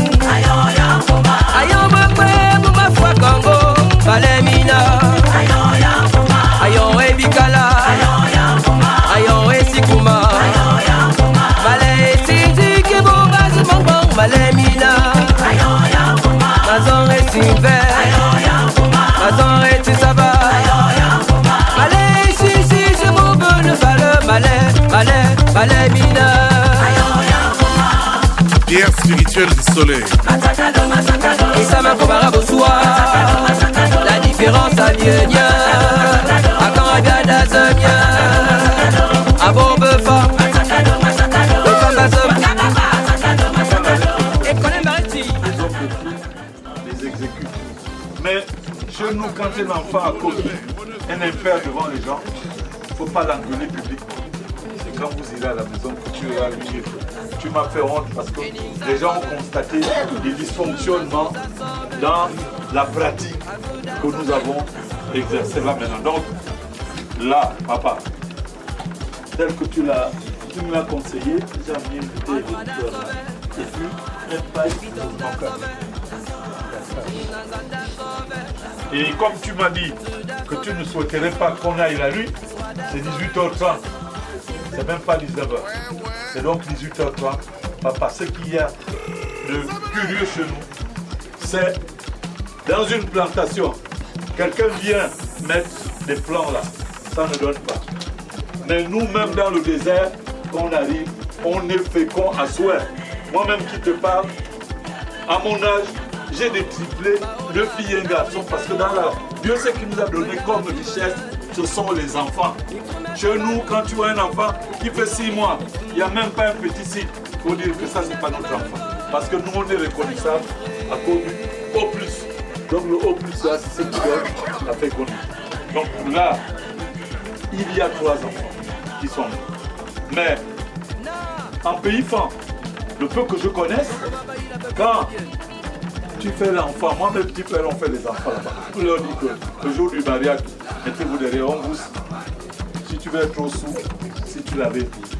Ayon me kwe mu ma fwa Congo, Malay mina. Ayon e bikala, ayon e sikuma. Malay sinti ke bo bazi mong Malay mina. Mazon e sinver, mazon e tisaba. Malay si je m'en veux ne vale Malay mina. Pierre spirituel du soleil. Et ça m'a comparé au soir. La différence à mieux. A quand regarde à ce mien. A bon befa. Et qu'on est mariti. Les exécute. Mais chez nous, quand un enfant a commis un impair devant les gens, il ne faut pas l'engueuler publiquement. C'est quand vous irez à la maison que tu tu m'as fait honte parce que les gens ont constaté des dysfonctionnements dans la pratique que nous avons exercée là maintenant. Donc, là, papa, tel que tu me l'as conseillé, j'ai amené tes éditeurs là. Et puis, un paille dans ton cœur. Et comme tu m'as dit que tu ne souhaiterais pas qu'on aille la nuit, c'est 18h30. C'est même pas 19h. C'est donc 18h30. Papa, ce qu'il y a de curieux chez nous, c'est dans une plantation, quelqu'un vient mettre des plants là, ça ne donne pas. Mais nous-mêmes dans le désert, quand on arrive, on est fécond à souhait. Moi-même qui te parle, à mon âge, j'ai des triplés, 2 filles et un garçon, parce que dans la Dieu ce qu'il nous a donné comme richesse, ce sont les enfants. Chez nous, quand tu vois un enfant qui fait 6 mois, il n'y a même pas un petit signe. Il faut dire que ça, ce n'est pas notre enfant. Parce que nous, on est reconnaissable à cause du O+. Donc le O+, là, c'est ce qui donne la fécondité. Donc là, il y a 3 enfants qui sont nés. Mais en pays franc, le peu que je connaisse, quand tu fais l'enfant, moi mes petits frères ont fait les enfants là-bas. Je leur dis que le jour du mariage, mettez-vous derrière, on vous. Si tu veux être trop sous, si tu l'avais épousé.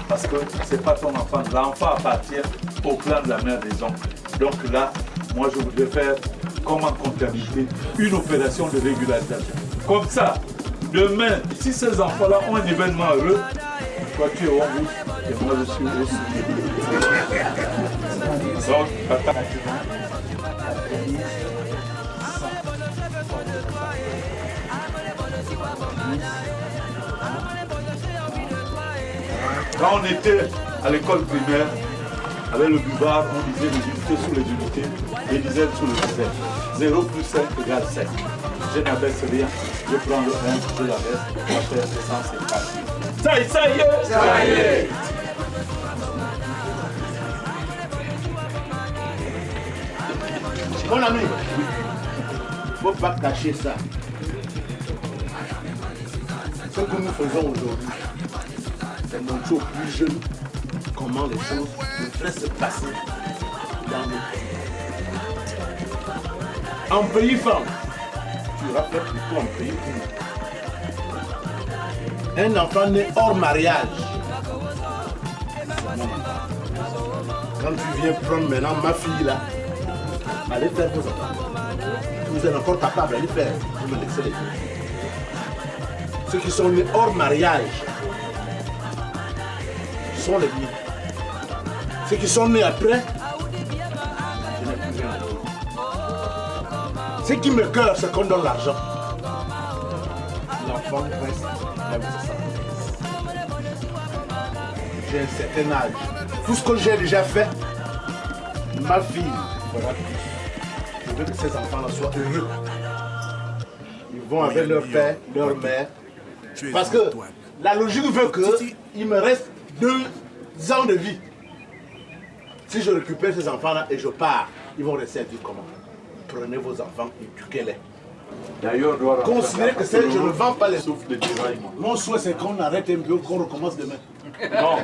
Parce que ce n'est pas ton enfant. L'enfant appartient au clan de la mère des oncles. Donc là, moi je voudrais faire, comme en comptabilité, une opération de régularisation. Comme ça, demain, si ces enfants-là ont un événement heureux, toi tu es au rouge et moi je suis au sous. Donc, attends. Quand on était à l'école primaire, avec le buvard, on disait les unités sous les unités, les dizaines sous les dizaines. 0 plus 5 égale 5. Je n'abaisse rien, je prends le 1, je l'abaisse, je vais faire 150. Ça y est, ça y est, ça y est. Mon ami, il ne faut pas cacher ça. Ce que nous faisons aujourd'hui, c'est montrer aux plus jeunes comment les choses devraient se passer dans notre pays. En pays franc, tu auras fait plutôt en pays où un enfant né hors mariage, c'est mon enfant. Quand tu viens prendre maintenant ma fille là, allez faire vos enfants. Vous êtes encore capable d'aller faire, vous me laissez les filles. Ceux qui sont nés hors mariage sont les miens. Ceux qui sont nés après, je n'ai plus rien à dire. Ce qui me cœur, c'est qu'on donne l'argent. L'enfant reste là où ça s'arrête. J'ai un certain âge. Tout ce que j'ai déjà fait, ma fille fera plus. Je veux que ces enfants-là soient heureux. Ils vont avec leur père, leur mère. Parce que la logique veut qu'il me reste 2 ans de vie. Si je récupère ces enfants-là et je pars, ils vont rester à vivre comment? Prenez vos enfants et éduquez-les. D'ailleurs, considérez que je ne vends pas les souffles de tiraillement. Mon souhait, c'est qu'on arrête un peu, qu'on recommence demain. Non.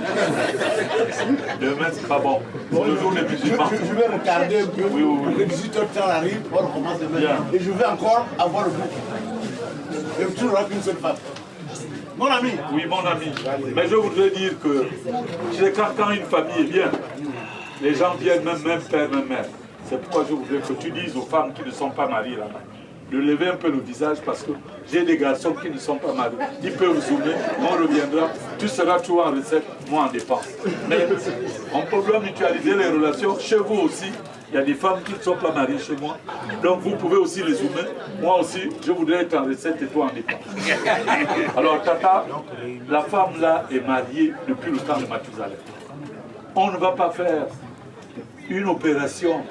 Demain, c'est pas bon. C'est le jour des musulmans. Je vais retarder un peu. Oui, oui, oui. Les 18h arrive, on recommence demain. Bien. Et je vais encore avoir le bout. Et tu n'auras qu'une seule femme. Mon ami. Oui, mon ami. Mais je voudrais dire que quand une famille est bien, les gens viennent même père, même mère. C'est pourquoi je voudrais que tu dises aux femmes qui ne sont pas mariées là-bas de lever un peu le visage parce que j'ai des garçons qui ne sont pas mariés. Ils peuvent zoomer, on reviendra, tu seras toujours en recette, moi en dépense. Mais on peut bien mutualiser les relations. Chez vous aussi, il y a des femmes qui ne sont pas mariées chez moi. Donc vous pouvez aussi les zoomer. Moi aussi, je voudrais être en recette et toi en dépense. Alors Tata, la femme là est mariée depuis le temps de Mathusalem. On ne va pas faire une opération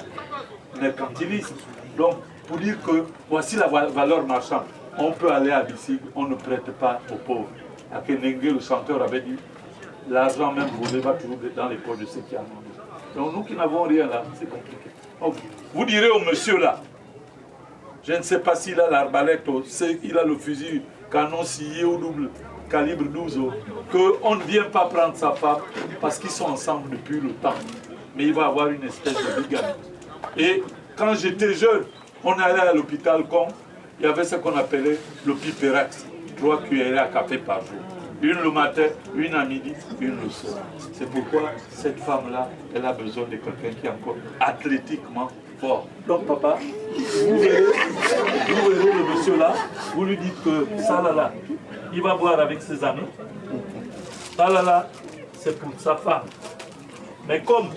mercantiliste. Donc, pour dire que voici la valeur marchande. On peut aller à Bissig, on ne prête pas aux pauvres. Akenenge, le chanteur, avait dit l'argent même volé va toujours dans les poches de ceux qui en ont. Donc nous qui n'avons rien là, c'est compliqué. Donc, vous direz au monsieur là, je ne sais pas s'il a l'arbalète, il a le fusil canon scié au double. calibre 12 ans, qu'on ne vient pas prendre sa femme parce qu'ils sont ensemble depuis le temps. Mais il va avoir une espèce de bigamie. Et quand j'étais jeune, on allait à l'hôpital comme il y avait ce qu'on appelait le pipérex, 3 cuillerées à café par jour. Une le matin, une à midi, une le soir. C'est pourquoi cette femme-là, elle a besoin de quelqu'un qui est encore athlétiquement fort. Donc papa, vous verrez le monsieur là, vous lui dites que ça là, il va boire avec ses amis. Ça là, c'est pour sa femme. Mais comme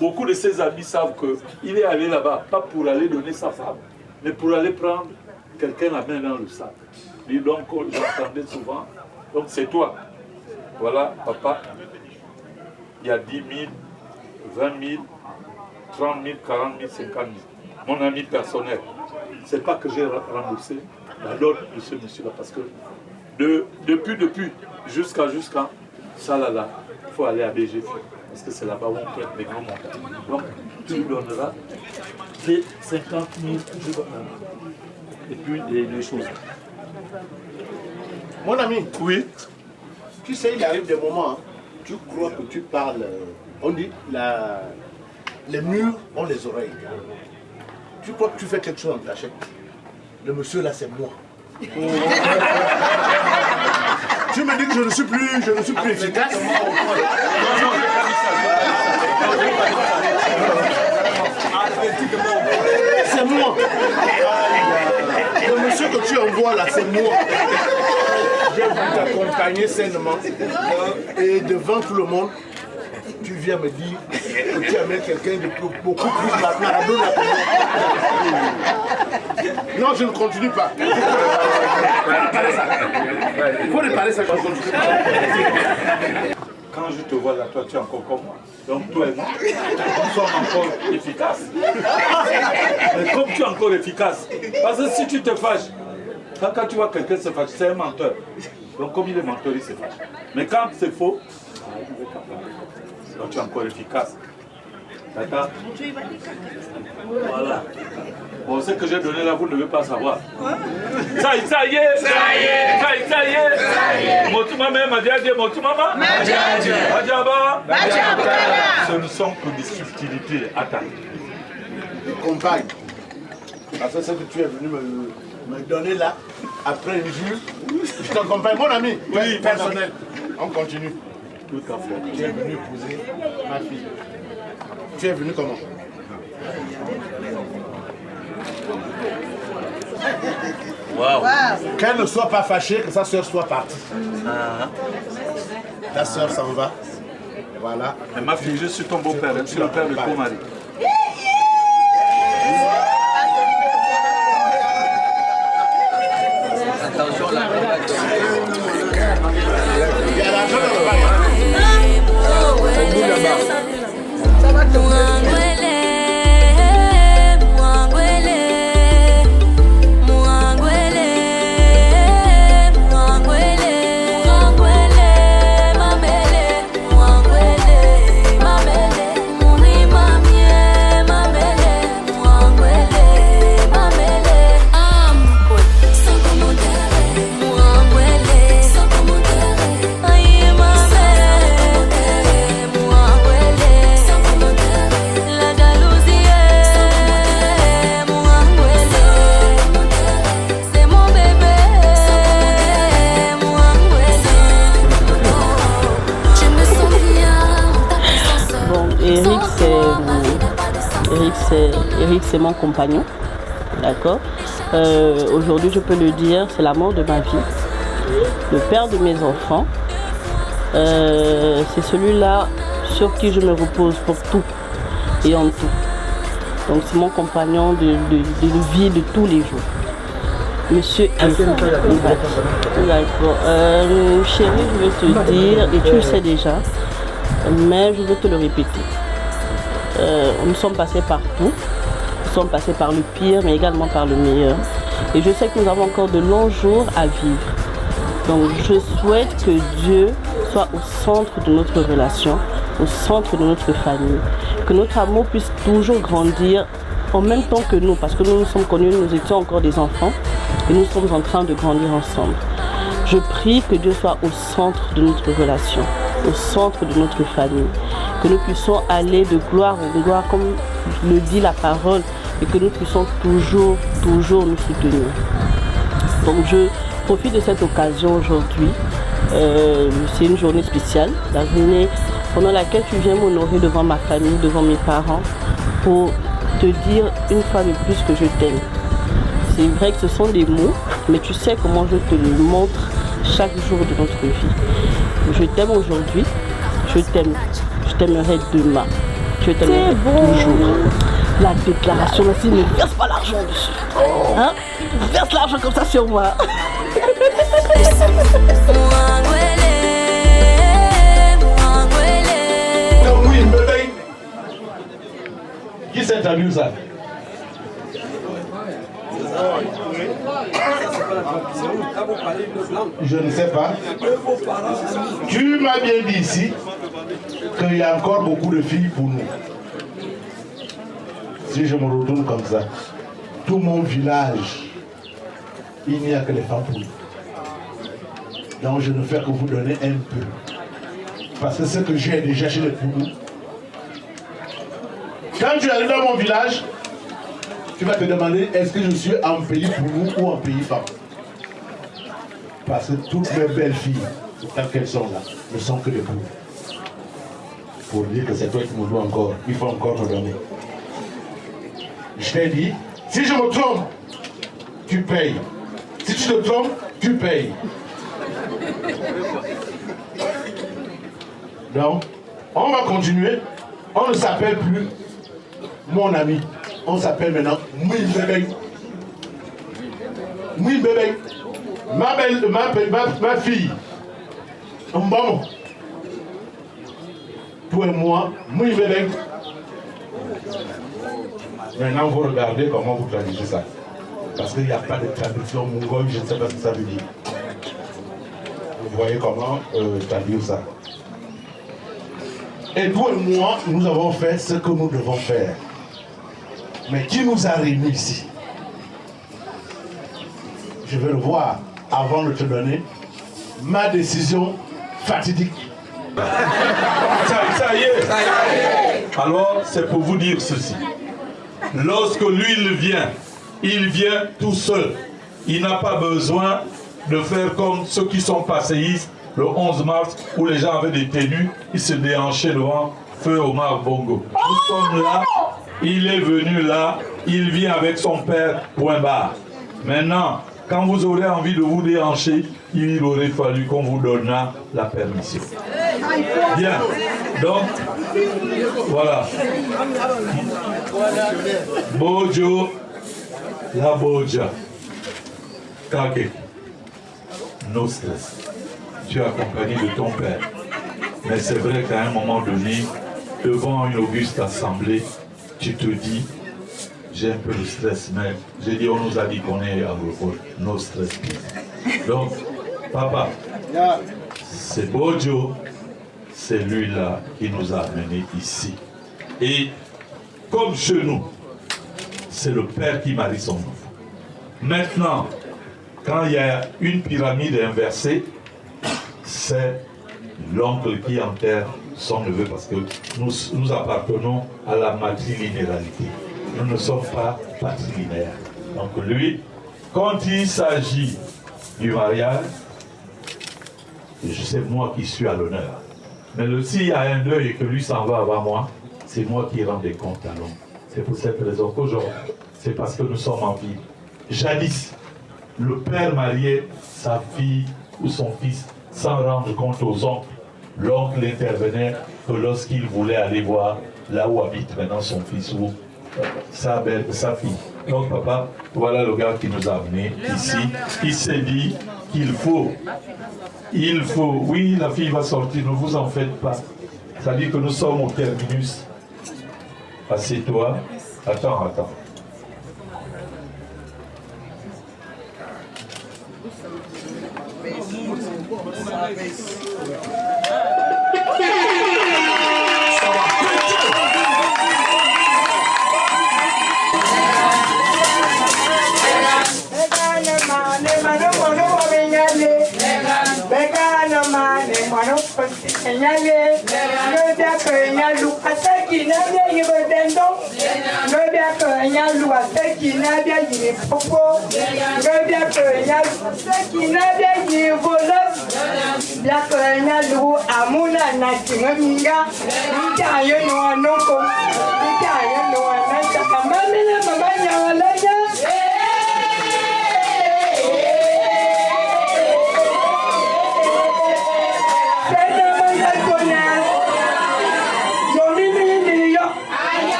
beaucoup de ses amis savent qu'il est allé là-bas, pas pour aller donner sa femme, mais pour aller prendre quelqu'un la main dans le sac. Et donc, j'entendais souvent, donc c'est toi. Voilà, papa, il y a 10 000, 20 000, 30 000, 40 000, 50 000. Mon ami personnel, c'est pas que j'ai remboursé la note de ce monsieur-là, parce que depuis, jusqu'à ça là, il faut aller à BGF, parce que c'est là-bas où on prête les grands montants. Donc, tu lui donneras les 50 000 et puis les choses. Mon ami, oui. Tu sais, il arrive des moments, tu crois que tu parles, on dit, les murs ont les oreilles. Tu crois que tu fais quelque chose en cachette. Le monsieur là, c'est moi. Tu me dis que je ne suis plus efficace. C'est moi. Le monsieur que tu envoies là, c'est moi. Je vais t'accompagner sainement. Et devant tout le monde, tu viens me dire que tu amènes quelqu'un de beaucoup plus Maradona que moi. Non, je ne continue pas. Il faut réparer ça. Je ne continue pas. Quand je te vois là, toi tu es encore comme moi. Donc toi et moi, nous sommes encore efficaces. Mais comme tu es encore efficace, parce que si tu te fâches, quand tu vois quelqu'un se fâcher, c'est un menteur. Donc comme il est menteur, il se fâche. Mais quand c'est faux, donc tu es encore efficace. D'accord? Voilà. Bon, ce que j'ai donné là, vous ne devez pas savoir. Ça y est. Ce ne sont que des subtilités. Attends. Compagne. Parce que ce que tu es venu me donner là, après une jour, je t'accompagne. Mon ami, oui, personnel. On continue. Tout à fait. Tu es venu épouser ma fille. Tu es venu comment? Wow. Qu'elle ne soit pas fâchée, que sa soeur soit partie. Ta soeur s'en va. Voilà. Mais ma fille, je suis ton beau-père, je suis le père de ton mari. Attention là. Il y a l'argent dans le bail. Au bout là-bas. Ça va te plaire. Eric, c'est mon compagnon, d'accord. Aujourd'hui, je peux le dire, c'est l'amour de ma vie, le père de mes enfants. C'est celui-là sur qui je me repose pour tout et en tout. Donc, c'est mon compagnon de vie de tous les jours. Monsieur Eric. D'accord. Chérie, je vais te dire, et tu le sais déjà, mais je vais te le répéter. Nous sommes passés par tout, nous sommes passés par le pire, mais également par le meilleur. Et je sais que nous avons encore de longs jours à vivre. Donc je souhaite que Dieu soit au centre de notre relation, au centre de notre famille. Que notre amour puisse toujours grandir en même temps que nous, parce que nous nous sommes connus, nous étions encore des enfants, et nous sommes en train de grandir ensemble. Je prie que Dieu soit au centre de notre relation, au centre de notre famille, que nous puissions aller de gloire en gloire comme le dit la parole et que nous puissions toujours nous soutenir. Donc je profite de cette occasion aujourd'hui. C'est une journée spéciale, la journée pendant laquelle tu viens m'honorer devant ma famille, devant mes parents, pour te dire une fois de plus que je t'aime. C'est vrai que ce sont des mots, mais tu sais comment je te le montre chaque jour de notre vie. Je t'aime aujourd'hui, je t'aimerai demain, je t'aimerai toujours. La déclaration, là, ne verse pas l'argent dessus. Hein? Verse l'argent comme ça sur moi. Oui, bébé. Qui s'est traduit ça? Je ne sais pas. Tu m'as bien dit ici qu'il y a encore beaucoup de filles pour nous. Si je me retourne comme ça, tout mon village, il n'y a que les femmes pour nous. Donc je ne fais que vous donner un peu. Parce que ce que j'ai déjà chez les Poulous, quand tu arrives dans mon village, tu vas te demander est-ce que je suis en pays Poulou ou en pays femme. Parce que toutes mes belles filles, tant qu'elles sont là, ne sont que des Poulous. Pour dire que c'est toi qui me dois encore, il faut encore me donner. Je t'ai dit, si je me trompe, tu payes. Si tu te trompes, tu payes. Donc, on va continuer. On ne s'appelle plus mon ami. On s'appelle maintenant Moui Bébé. Moui Bébé. Ma fille. Mbamo. Toi et moi, Moui Bébé. Maintenant, vous regardez comment vous traduisez ça. Parce qu'il n'y a pas de traduction mongole, je ne sais pas ce que ça veut dire. Vous voyez comment traduire ça. Et toi et moi, nous avons fait ce que nous devons faire. Mais qui nous a réunis ici? Je vais le voir avant de te donner ma décision fatidique. Ça y est. Alors, c'est pour vous dire ceci. Lorsque lui, il vient tout seul. Il n'a pas besoin de faire comme ceux qui sont passéistes le 11 mars où les gens avaient des tenues, ils se déhanchaient devant Feu Omar Bongo. Nous sommes là, il est venu là, il vient avec son père, point barre. Maintenant, quand vous aurez envie de vous déhancher, il aurait fallu qu'on vous donnât la permission. Bien, donc, voilà. Bojo, la Boja, Kake, no stress. Tu es accompagné de ton père. Mais c'est vrai qu'à un moment donné, devant une auguste assemblée, tu te dis, j'ai un peu de stress, mais j'ai dit, on nous a dit qu'on est à repos, no stress. Donc, papa, c'est Bojo, c'est lui-là qui nous a amenés ici. Et comme chez nous, c'est le père qui marie son enfant. Maintenant, quand il y a une pyramide inversée, c'est l'oncle qui enterre son neveu parce que nous appartenons à la matrilinéarité. Nous ne sommes pas patrilinéaires. Donc lui, quand il s'agit du mariage, c'est moi qui suis à l'honneur. Mais s'il y a un deuil et que lui s'en va avant moi, c'est moi qui rends des comptes à l'homme. C'est pour cette raison qu'aujourd'hui, c'est parce que nous sommes en vie. Jadis, le père mariait sa fille ou son fils sans rendre compte aux oncles. L'oncle intervenait que lorsqu'il voulait aller voir là où habite maintenant son fils ou sa fille. Donc papa, voilà le gars qui nous a amenés ici. Il s'est dit qu'il faut, oui la fille va sortir, ne vous en faites pas. Ça dit que nous sommes au terminus. Assieds-toi, attends.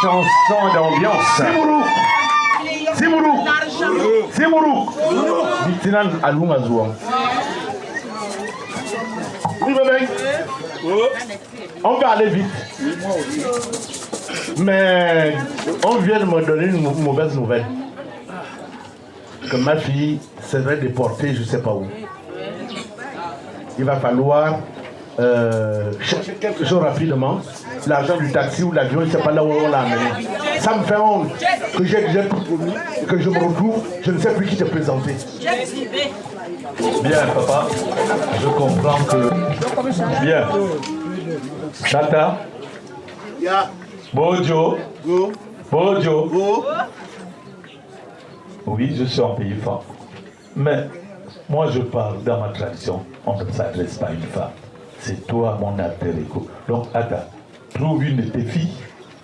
Chanson d'ambiance. Simurou. Vitinan Alunga Zouan. Oui, bébé. On va aller vite. Mais on vient de me donner une mauvaise nouvelle. Que ma fille serait déportée, je ne sais pas où. Il va falloir chercher quelque chose rapidement. L'argent du taxi ou l'avion, je ne sais pas là où on l'a amené. Ça me fait honte que j'ai déjà tout promis, que je me retrouve, je ne sais plus qui te présenter. Bien, papa, je comprends que... Bien. Tata. Bojo. Bojo. Oui, je suis en pays fort. Mais moi, je parle dans ma tradition. On ne s'adresse pas à une femme. C'est toi, mon alter ego. Donc, attends. Trouve une de tes filles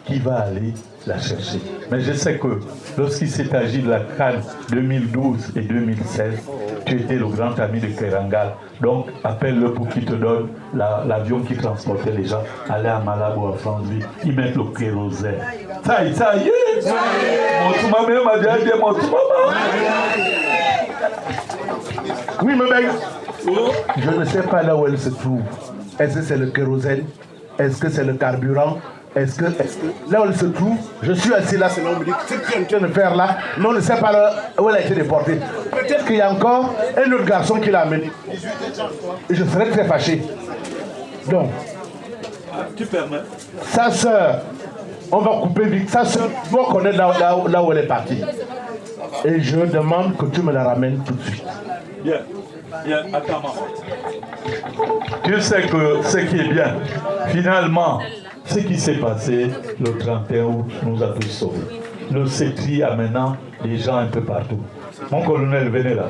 qui va aller la chercher. Mais je sais que lorsqu'il s'est agi de la Cannes 2012 et 2016, tu étais le grand ami de Kerangal. Donc, appelle-le pour qu'il te donne l'avion qui transportait les gens. Aller à Malabo, à Franceville, ils mettent le kérosène. Ça y est. Mon même m'a déjà dit, mon oui, mais ben, je ne sais pas là où elle se trouve. Est-ce que c'est le kérosène? Est-ce que c'est le carburant? Est-ce que là où elle se trouve, je suis assis là, c'est là, on me dit ce que tu es en train de faire là, mais on ne sait pas où elle a été déportée. Peut-être qu'il y a encore un autre garçon qui l'a amené. Et je serais très fâché. Donc, tu permets. Sa soeur, on va couper vite. Sa soeur doit connaître là où elle est partie. Et je demande que tu me la ramènes tout de suite. Bien, attends, maman. Tu sais que ce qui est bien, finalement, ce qui s'est passé le 31 août nous a tous sauvés. Le CETRI a maintenant des gens un peu partout. Mon colonel, venez là.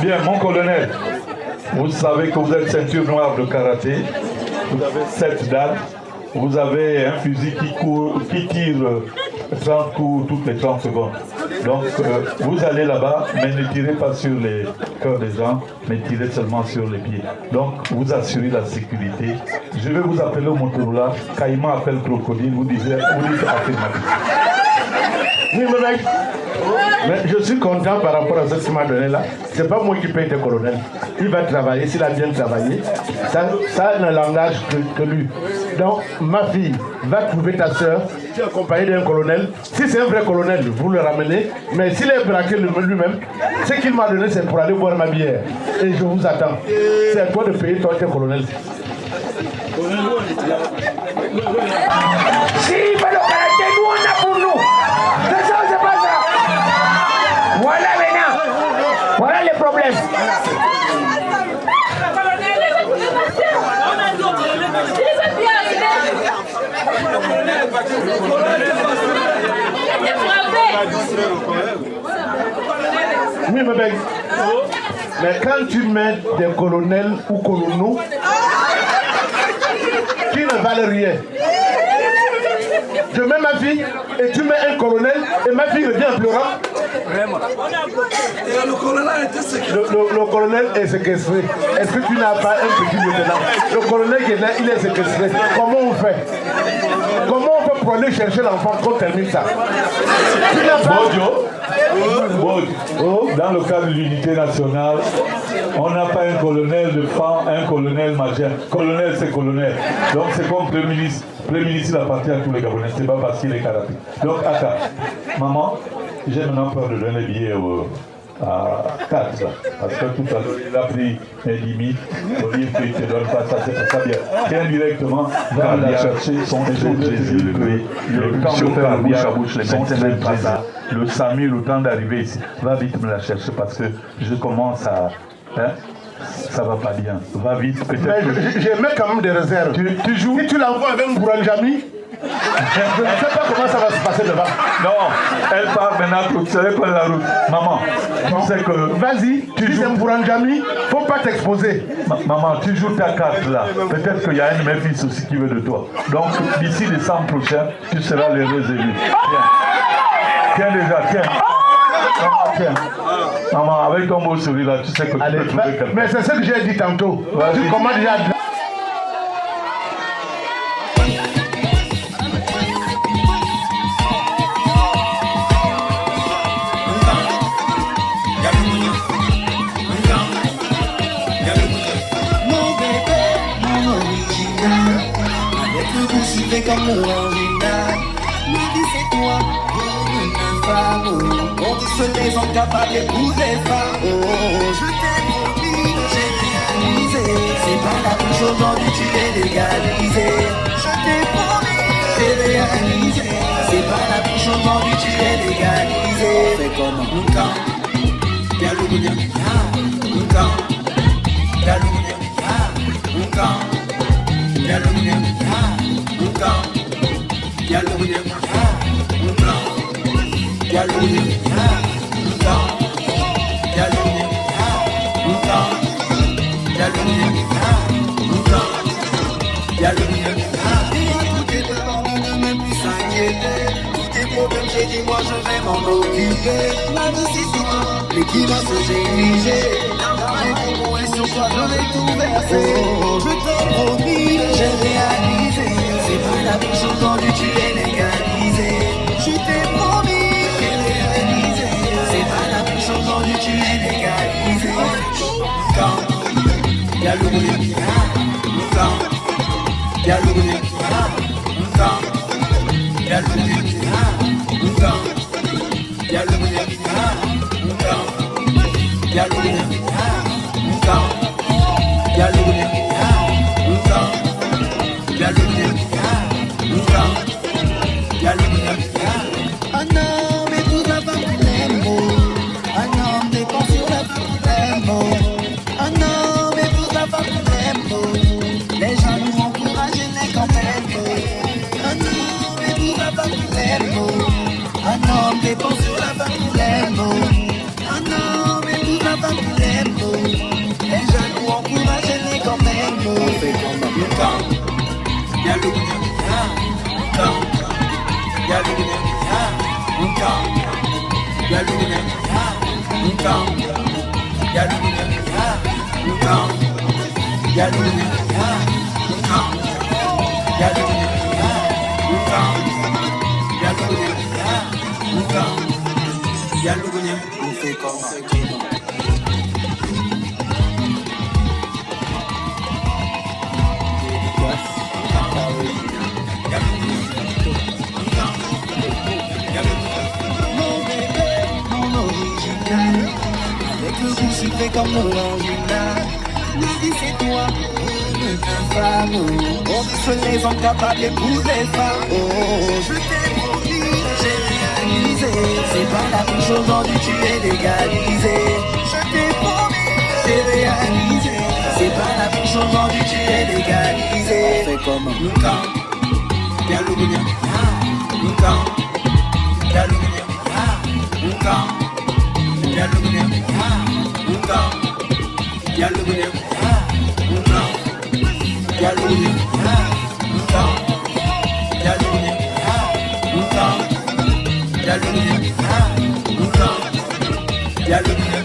Bien, mon colonel, vous savez que vous êtes ceinture noire de karaté, vous avez 7 dates, vous avez un fusil qui tire 30 coups toutes les 30 secondes. Donc, vous allez là-bas, mais ne tirez pas sur les cœurs des gens, mais tirez seulement sur les pieds. Donc, vous assurez la sécurité. Je vais vous appeler au Motorola. Caïman appelle Crocodile, vous dites affirmatif. Oui, mais je suis content par rapport à ce qu'il m'a donné là. C'est pas moi qui paye tes colonels. Il va travailler, s'il a bien travaillé. Ça ne l'engage que lui. Donc, ma fille va trouver ta soeur. Tu es accompagné d'un colonel. Si c'est un vrai colonel, vous le ramenez. Mais s'il est braqué lui-même, ce qu'il m'a donné, c'est pour aller boire ma bière. Et je vous attends. C'est à toi de payer toi tes colonels. Si, mais le caractère, nous, on a pour nous. C'est ça, c'est pas ça. Voilà maintenant. Voilà les problèmes. Oui, mais quand tu mets des colonels ou colonels qui ne valent rien, je mets ma fille et tu mets un colonel et ma fille revient en pleurant. Le colonel est séquestré. Est-ce que tu n'as pas un petit lieutenant? Le colonel qui est là, il est séquestré. Comment on fait? Comment on fait pour aller chercher l'enfant qu'on termine ça? Tu n'as pas... Dans le cadre de l'unité nationale, on n'a pas un colonel de fan, un colonel majeur. Colonel, c'est colonel. Donc c'est comme Premier ministre. Premier ministre, il appartient à tous les Gabonais. C'est pas parce qu'il est karaté. Donc, attends. Maman, j'ai maintenant peur de donner des billets à 4 là. Parce que tout à l'heure, il a pris un limite. Au lieu qu'il ne te donne pas ça, c'est pas ça bien. Tiens directement, va la chercher son jour de Jésus. Le temps de faire bouche à bouche, les médecins n'aiment pas ça. Le SAMU, le temps d'arriver ici. Va vite me la chercher parce que je commence à... Hein? Ça va pas bien. Va vite, peut-être. J'ai mis quand même des réserves. Tu joues. Si tu l'envoies avec Mbouranjami, je ne sais pas comment ça va se passer devant. Non, elle part maintenant toute seule pour la route. Maman, tu sais que... Vas-y, tu joues Mbouranjami, faut pas t'exposer. Maman, tu joues ta carte là. Peut-être qu'il y a un de mes fils aussi qui veut de toi. Donc, d'ici décembre prochain, tu seras l'heureuse élue. Tiens déjà, tiens. Tiens. Maman, avec ton beau sourire là, tu sais que tu peux trouver quelqu'un. Mais c'est ce que j'ai dit tantôt. Tu commandes déjà. Mon bébé, mon original, avec le goût sucré comme l'original. Ma vie c'est toi, une femme. On dit que les hommes capables d'épouser femmes. Oh, je t'ai promis, j'ai réalisé. C'est pas la même chose aujourd'hui, tu l'es légalisé. Je t'ai promis, j'ai réalisé. C'est pas la même chose aujourd'hui, tu l'es légalisé. Fais comme un camp, y'a le goût de un camp, y'a le goût de un camp, y'a le goût de un camp, y'a le goût de un camp. Yaloune, Moutan, Yaloune, Moutan, Yaloune, Moutan, Yaloune. Tout est devant nous, ne même plus s'inquiéter. Tous tes problèmes, j'ai dit moi je vais m'en occuper. Ma vie c'est toi, mais qui va se négliger? L'argent est bon et sur toi je vais tout verser. Oh, je t'ai promis, j'ai réalisé. C'est pas la même chose aujourd'hui, tu es légalisé. Je t'ai promis. Aujourd'hui tu es légalisé. Quand y'a le bruit, quand y'a le bruit, quand y'a le bruit, quand y'a le bruit, quand y'a le bruit, quand y'a le bruit, quand y'a le bruit, quand y'a le bruit. Ah non, mais pour la femme tu l'aimes beau. Un homme dépend sur la femme beau. Un homme est pour la femme beau. Les gens nous encouragent et les campagnes beau. Un homme est pour la femme beau. Un homme dépend sur la femme beau. Un homme est pour la femme beau. Les gens nous encouragent et les campagnes beau. Le camp, y'a le camp, y'a le camp, y'a le Moutan, Yaloune, Moutan, Yaloune, Moutan, Yaloune, Moutan, Yaloune, Moutan, Yaloune, on fait comme ça. Avec le goût sucré comme l'original. Ma vie c'est toi, ta femme. On se les hommes capables d'épouser femmes. Oh, je t'ai promis, j'ai réalisé. C'est pas la même chose aujourd'hui, tu es légalisé. Je t'ai promis, j'ai réalisé. C'est pas la même chose aujourd'hui, tu es légalisé. On fait comment? Nous camp, y'a l'oublia. Nous camp, y'a l'oublia. Nous camp, y'a l'oublia. Nous camp, y'a l'oublia. Nous camp, y'a l'oublia. Nous camp, y'a l'oublia. Nous camp, y'a l'oublia. Nous camp, y'a l'oublia.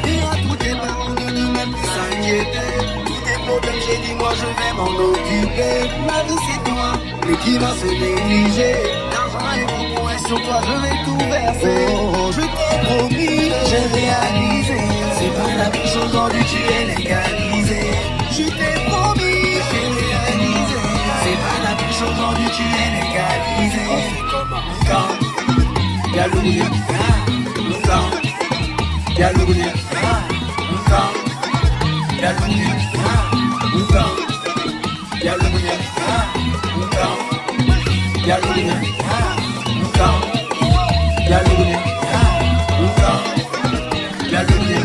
Et à tout départ, on ne nous même plus s'inquiéter. Problème, j'ai dit moi je vais m'en occuper. Ma vie c'est toi, mais qui va se négliger? L'argent est beaucoup et sur toi je vais tout verser. Oh, je t'ai promis, j'ai réalisé. C'est pas la même chose aujourd'hui, tu es légalisé. Je t'ai promis, j'ai réalisé. C'est pas la même chose aujourd'hui, tu es légalisé. On fait comment? Quand y'a l'oubli, quand y'a l'oubli, quand y'a l'oubli. Y'a le mien, y'a le mien, y'a le mien, y'a le mien,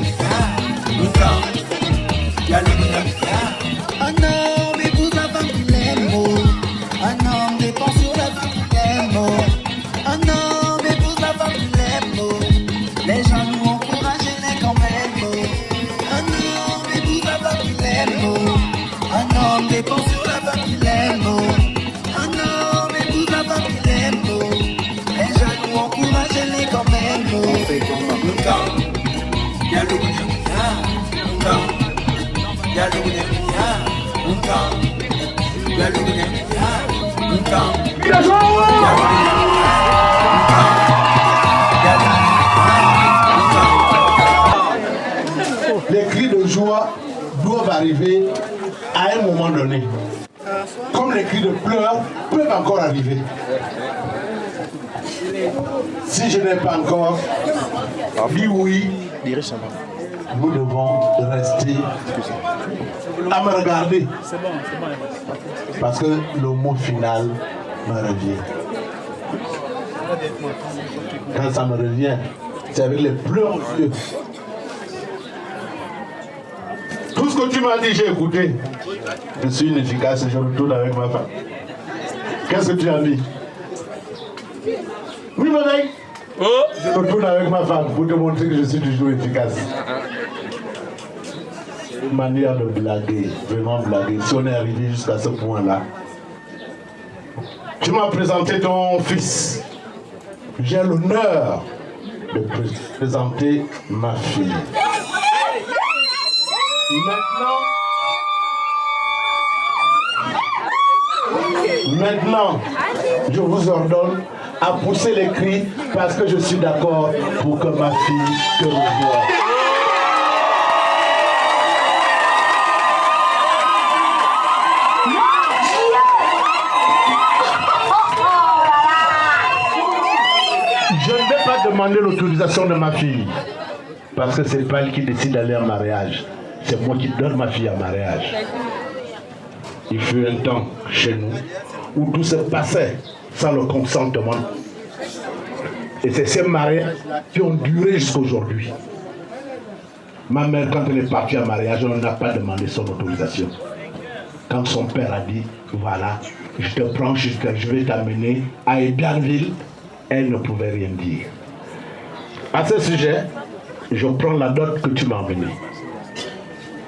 y'a le mien. Un homme épouse la femme qu'il aime. Un homme dépend sur la femme qu'il aime. Un homme épouse la femme qu'il aime. Les gens nous encouragent et les quand même. Un homme épouse la femme qu'il aime. Un homme dépend sur la femme qu'il aime. Un homme épouse la femme qu'il aime. Les jaloux encouragent les quand même. On fait comment? Nous camp, y'a le bonheur. Nous camp, y'a le bonheur. Nous camp, y'a le bonheur. Nous camp, y'a le bonheur. Les cris de joie doivent arriver à un moment donné. Comme les cris de pleurs peuvent encore arriver. Si je n'ai pas encore dit oui, nous devons rester à me regarder. Parce que le mot final me revient. Quand ça me revient, c'est avec les pleurs aux yeux. Tout ce que tu m'as dit, j'ai écouté. Je suis inefficace et je retourne avec ma femme. Qu'est-ce que tu as dit? Oui, madame. Oh. Je retourne avec ma femme pour te montrer que je suis toujours efficace. Une manière de blaguer, vraiment blaguer. Si on est arrivé jusqu'à ce point-là, tu m'as présenté ton fils. J'ai l'honneur de présenter ma fille. Maintenant, je vous ordonne à pousser les cris parce que je suis d'accord pour que ma fille te revoie. Je ne vais pas demander l'autorisation de ma fille parce que c'est pas elle qui décide d'aller en mariage. C'est moi qui donne ma fille en mariage. Il fut un temps chez nous où tout se passait sans le consentement. Et c'est ces mariages qui ont duré jusqu'à aujourd'hui. Ma mère, quand elle est partie en mariage, on n'a pas demandé son autorisation. Quand son père a dit, voilà, je te prends jusqu'à, je vais t'amener à Ebianville, elle ne pouvait rien dire. À ce sujet, je prends la dot que tu m'as emmenée.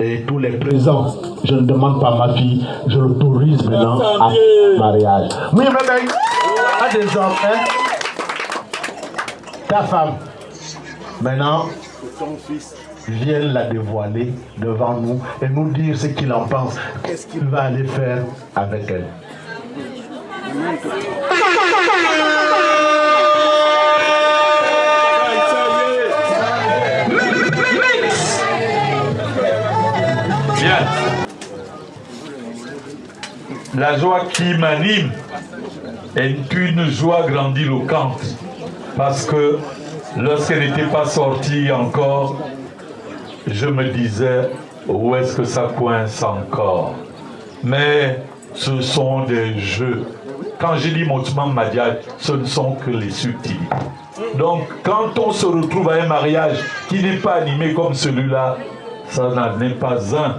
Et tous les présents, je ne demande pas à ma fille, je l'autorise maintenant à mariage. Oui, madame, à des enfants, ta femme, maintenant, ton fils vient la dévoiler devant nous et nous dire ce qu'il en pense, qu'est-ce qu'il va aller faire avec elle. Bien. La joie qui m'anime est une joie grandiloquente parce que lorsqu'elle n'était pas sortie encore, je me disais Où est-ce que ça coince encore? Mais ce sont des jeux. Quand je dis Moutman Madial, ce ne sont que les subtilités. Donc, quand on se retrouve à un mariage qui n'est pas animé comme celui-là, ça n'en est pas un.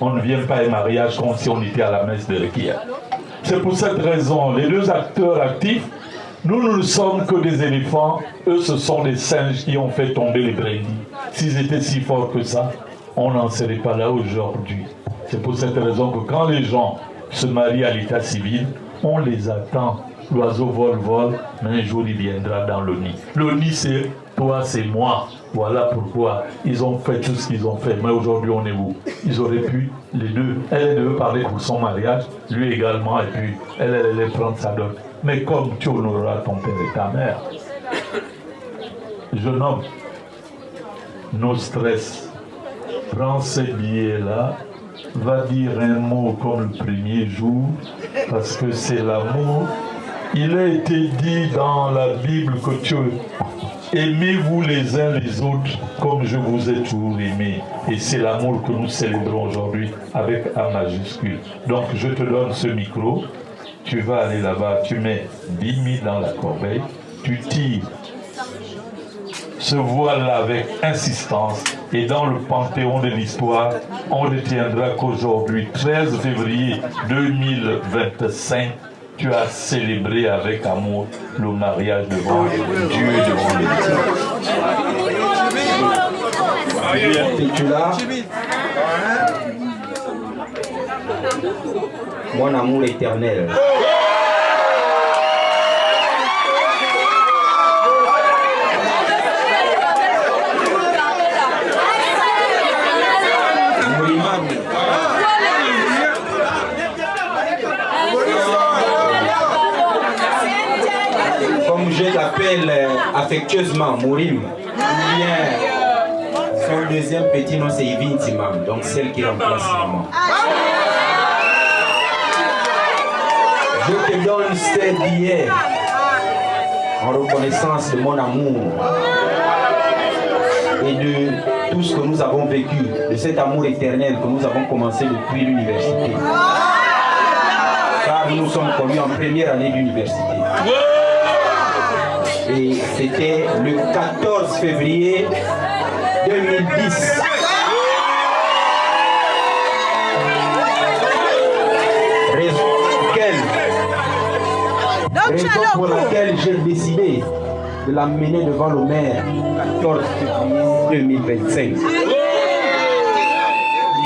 On ne vient pas à un mariage comme si on était à la messe de Requiem. C'est pour cette raison, les deux acteurs actifs, nous ne sommes que des éléphants, eux ce sont des singes qui ont fait tomber les brindilles. S'ils étaient si forts que ça, on n'en serait pas là aujourd'hui. C'est pour cette raison que quand les gens se marient à l'état civil, on les attend. L'oiseau vole, mais un jour il viendra dans le nid. Le nid c'est toi, c'est moi. Voilà pourquoi ils ont fait tout ce qu'ils ont fait. Mais aujourd'hui on est où? Ils auraient pu, les deux, elle devait parler pour son mariage, lui également, et puis elle allait prendre sa dot. Mais comme tu honoreras ton père et ta mère, jeune homme, no stress, prends ces billets-là, va dire un mot comme le premier jour, parce que c'est l'amour. Il a été dit dans la Bible que tu aimez-vous les uns les autres comme je vous ai toujours aimé. Et c'est l'amour que nous célébrons aujourd'hui avec A majuscule. Donc je te donne ce micro, tu vas aller là-bas, tu mets 10 000 dans la corbeille, tu tires ce voile-là avec insistance. Et dans le panthéon de l'histoire, on retiendra qu'aujourd'hui, 13 février 2025, tu as célébré avec amour le mariage devant Dieu et devant les Et tu l'as. Mon amour éternel. Je l'appelle affectueusement Mourim, ou bien son deuxième petit nom c'est Yvin Timam, donc celle qui remplace maman. Je te donne ces billets en reconnaissance de mon amour et de tout ce que nous avons vécu, de cet amour éternel que nous avons commencé depuis l'université. Car nous sommes connus en première année d'université. Et c'était le 14 février 2010. Raison pour laquelle j'ai décidé de l'amener devant le maire le 14 février 2025.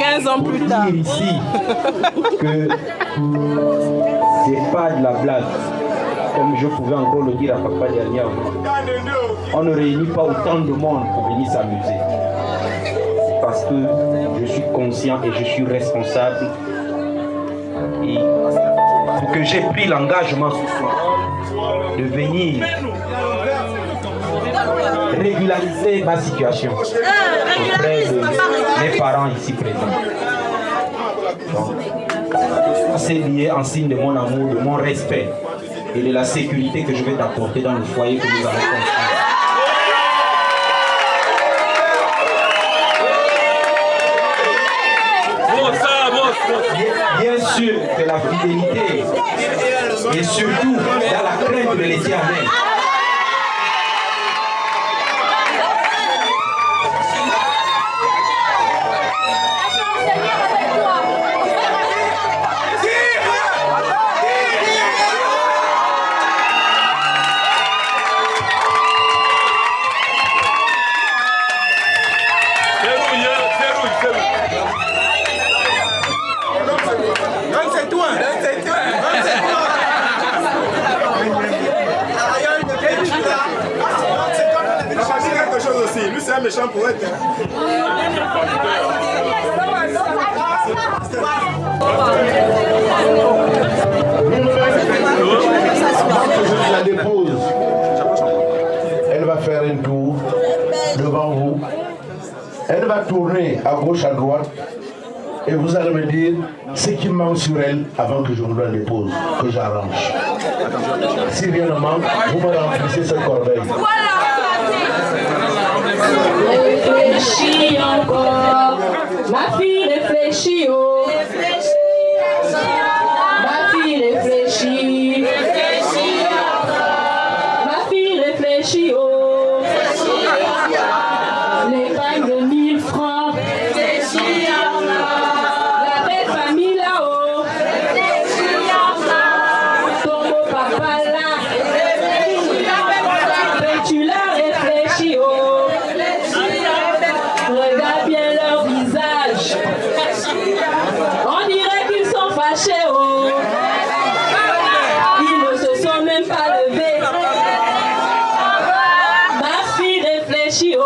15 ans plus tard. Pour dire ici que c'est pas de la blague. Comme je pouvais encore le dire à papa dernièrement, on ne réunit pas autant de monde pour venir s'amuser. Parce que je suis conscient et je suis responsable. Et pour que j'ai pris l'engagement ce soir de venir régulariser ma situation auprès de mes parents ici présents. Donc, c'est lié en signe de mon amour, de mon respect et de la sécurité que je vais t'apporter dans le foyer que nous allons construire. Bien sûr que la fidélité et surtout dans la crainte de l'Éternel. Lui, c'est un méchant poète. Je la dépose. Elle va faire un tour devant vous. Elle va tourner à gauche, à droite. Et vous allez me dire ce qui manque sur elle avant que je vous la dépose, que j'arrange. Si rien ne manque, vous me remplissez cette corbeille. Réfléchis encore. Ma fille réfléchit, oh. Ma fille réfléchit. Ma fille réfléchit, oh. L'épargne de 1000 francs. La belle famille là-haut. Ton beau papa là. Tu l'as réfléchi, oh. Regarde bien leur visage. On dirait qu'ils sont fâchés, oh. Ils ne se sont même pas levés. Ma fille réfléchit, oh.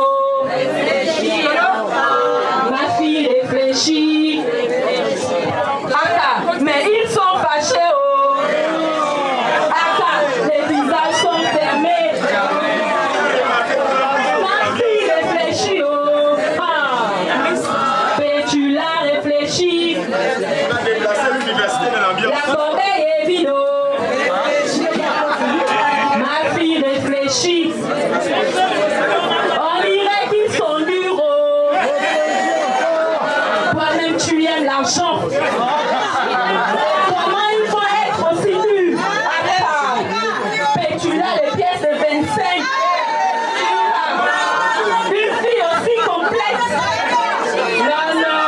Ma fille réfléchit. Aka, mais ils sont fâchés, oh. Aka, les visages sont fermés. Ma fille réfléchit, oh. Tu l'as réfléchi. La corbeille est vide, oh. Ma fille réfléchit. On dirait qu'ils sont durs, oh. Toi-même tu aimes l'argent. Comment il faut être aussi dur? Tu l'as les pièces de 25. Une fille aussi complète. Non, non.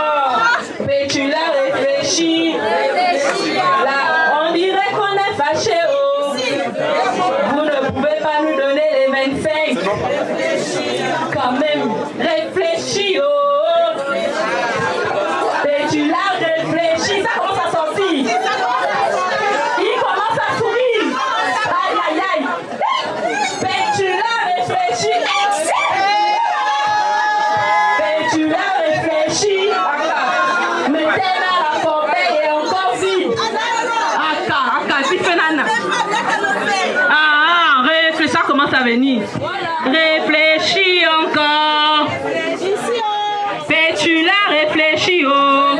Mais tu l'as réfléchi. Là, on dirait qu'on est fâché, oh. Vous ne pouvez pas nous donner les 25. Quand même, réfléchis, oh. Mais tu l'as réfléchi. Ça commence à sortir. Il commence à sourire. Aïe, aïe, aïe. Mais tu l'as réfléchi. Mais tu l'as réfléchi. Mais t'es là, la corbeille est encore vide. Aka, vite fait nana. Ah, réfléchis, ça commence à venir. Réfléchis encore. Mais tu l'as réfléchi, oh.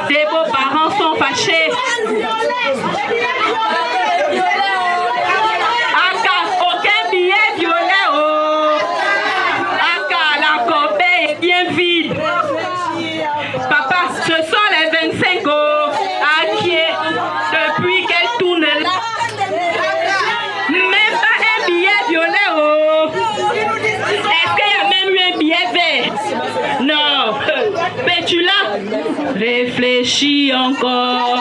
Tes beaux-parents sont fâchés. Aka, aucun billet violet, oh. Aka, la corbeille est bien vide. Papa, ce sont les 25, oh. Inquiet depuis qu'elle tourne là. Même pas un billet violet, oh. Est-ce qu'il y a même eu un billet vert? Non. Mais tu l'as réfléchi encore.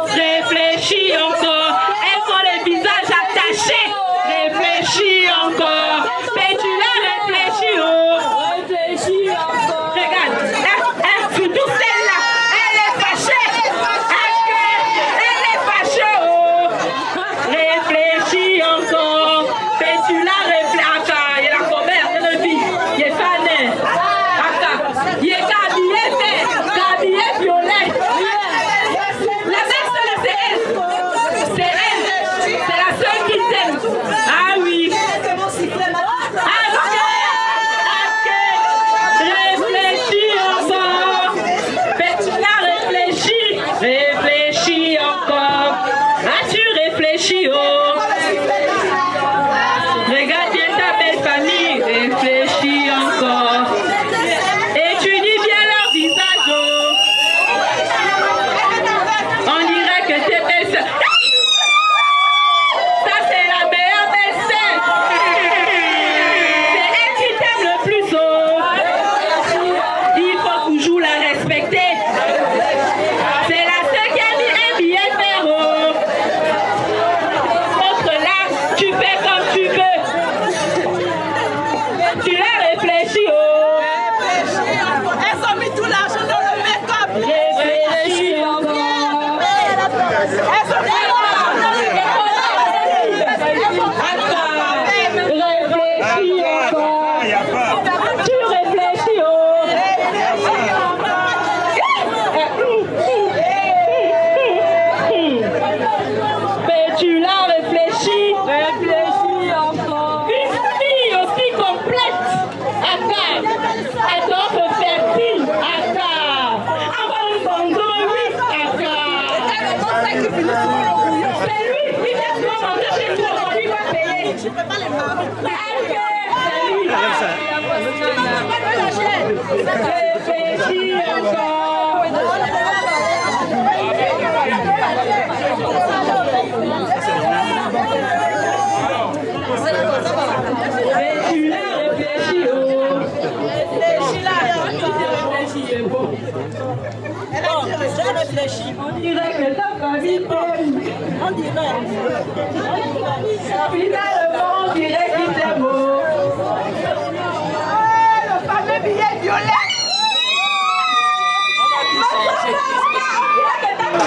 Réfléchis encore. Elles ont les visages attachés. Réfléchis encore. Mais tu l'as réfléchi, oh. Regarde, surtout celle-là, elle est fâchée. Elle est fâchée, oh. Réfléchis encore. Mais tu l'as réfléchi. Aka, il y a la corbeille, elle le dit. Il est fané. Aka, il est habillé vert, habillé violet. La belle seule, c'est elle. C'est elle. C'est la seule qui t'aime. Ah oui. Réfléchis encore. Mais tu l'as réfléchi. Réfléchis encore. As-tu réfléchi, oh? Regarde bien ta belle famille. Réfléchis encore. Étudie bien leur visage, oh. On dirait que tes belles sœurs. Ça, c'est la meilleure belle-sœur. C'est elle qui t'aime le plus, oh. Il faut toujours la respecter. C'est la seule qui a mis un billet vert, oh. Autre là, tu fais comme tu veux. Tu l'as réfléchi, oh. Elles ont mis tout l'argent dans le make-up. Réfléchis encore. Elles ont mis réfléchis encore. Tu réfléchis, oh. Mais tu l'as réfléchi. Réfléchis encore. Une fille aussi complète. Aka, elle doit se faire fertile. Aka. C'est lui qui vient se manger chez toi. Lui va payer. Je ne peux pas les manger. C'est lui. On dirait que ta famille t'aime. On dirait. Finalement, on dirait qu'il t'aime. Le fameux billet violet.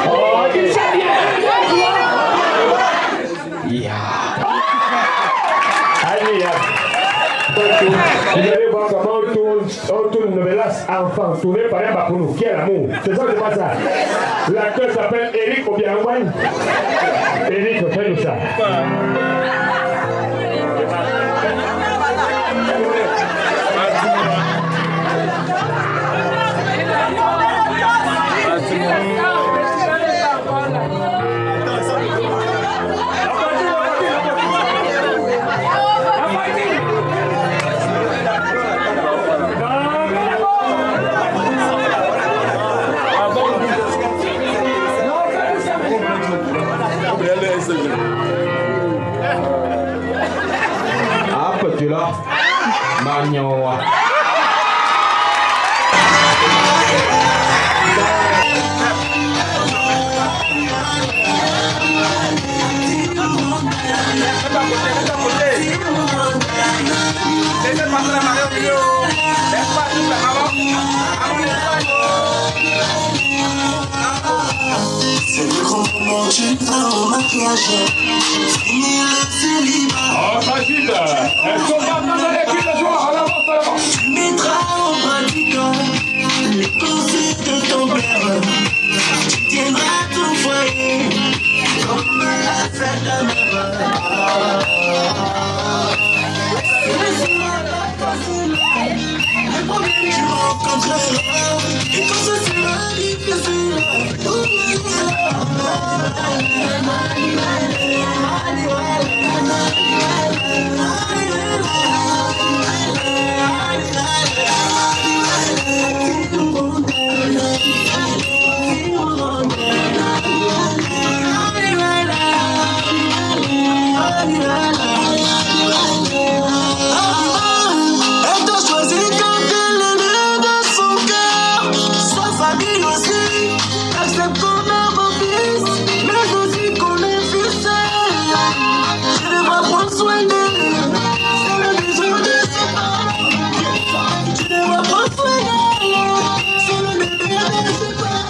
Oh, tu sais bien. Allez, vous allez voir comment on tourne une novelas enfant, tourné par un Baponou. Quel amour! C'est ça, c'est pas ça. L'acteur s'appelle Eric Obiangwan. Eric, fais-nous ça. Apa tu lah Manyawa. C'est le grand moment du temps au maquillage. Fini le célibat. Oh, facile. Elles sont maintenant dans l'équipe de joueurs. En avant, tu mettras en pratique les conseils de ton père. Tu tiendras ton foyer comme l'a fait ta mère. Ce sera pas facile. Les problèmes tu rencontreras. Et quand ce sera difficile, elle t'a choisi quand elle est née de son cœur, sa famille aussi, accepte qu'on a mon fils, mais aussi qu'on est fils. Je devrais prendre soin d'elle, c'est le besoin de ses parents. Je devrais prendre soin d'elle, c'est le bébé de ses parents.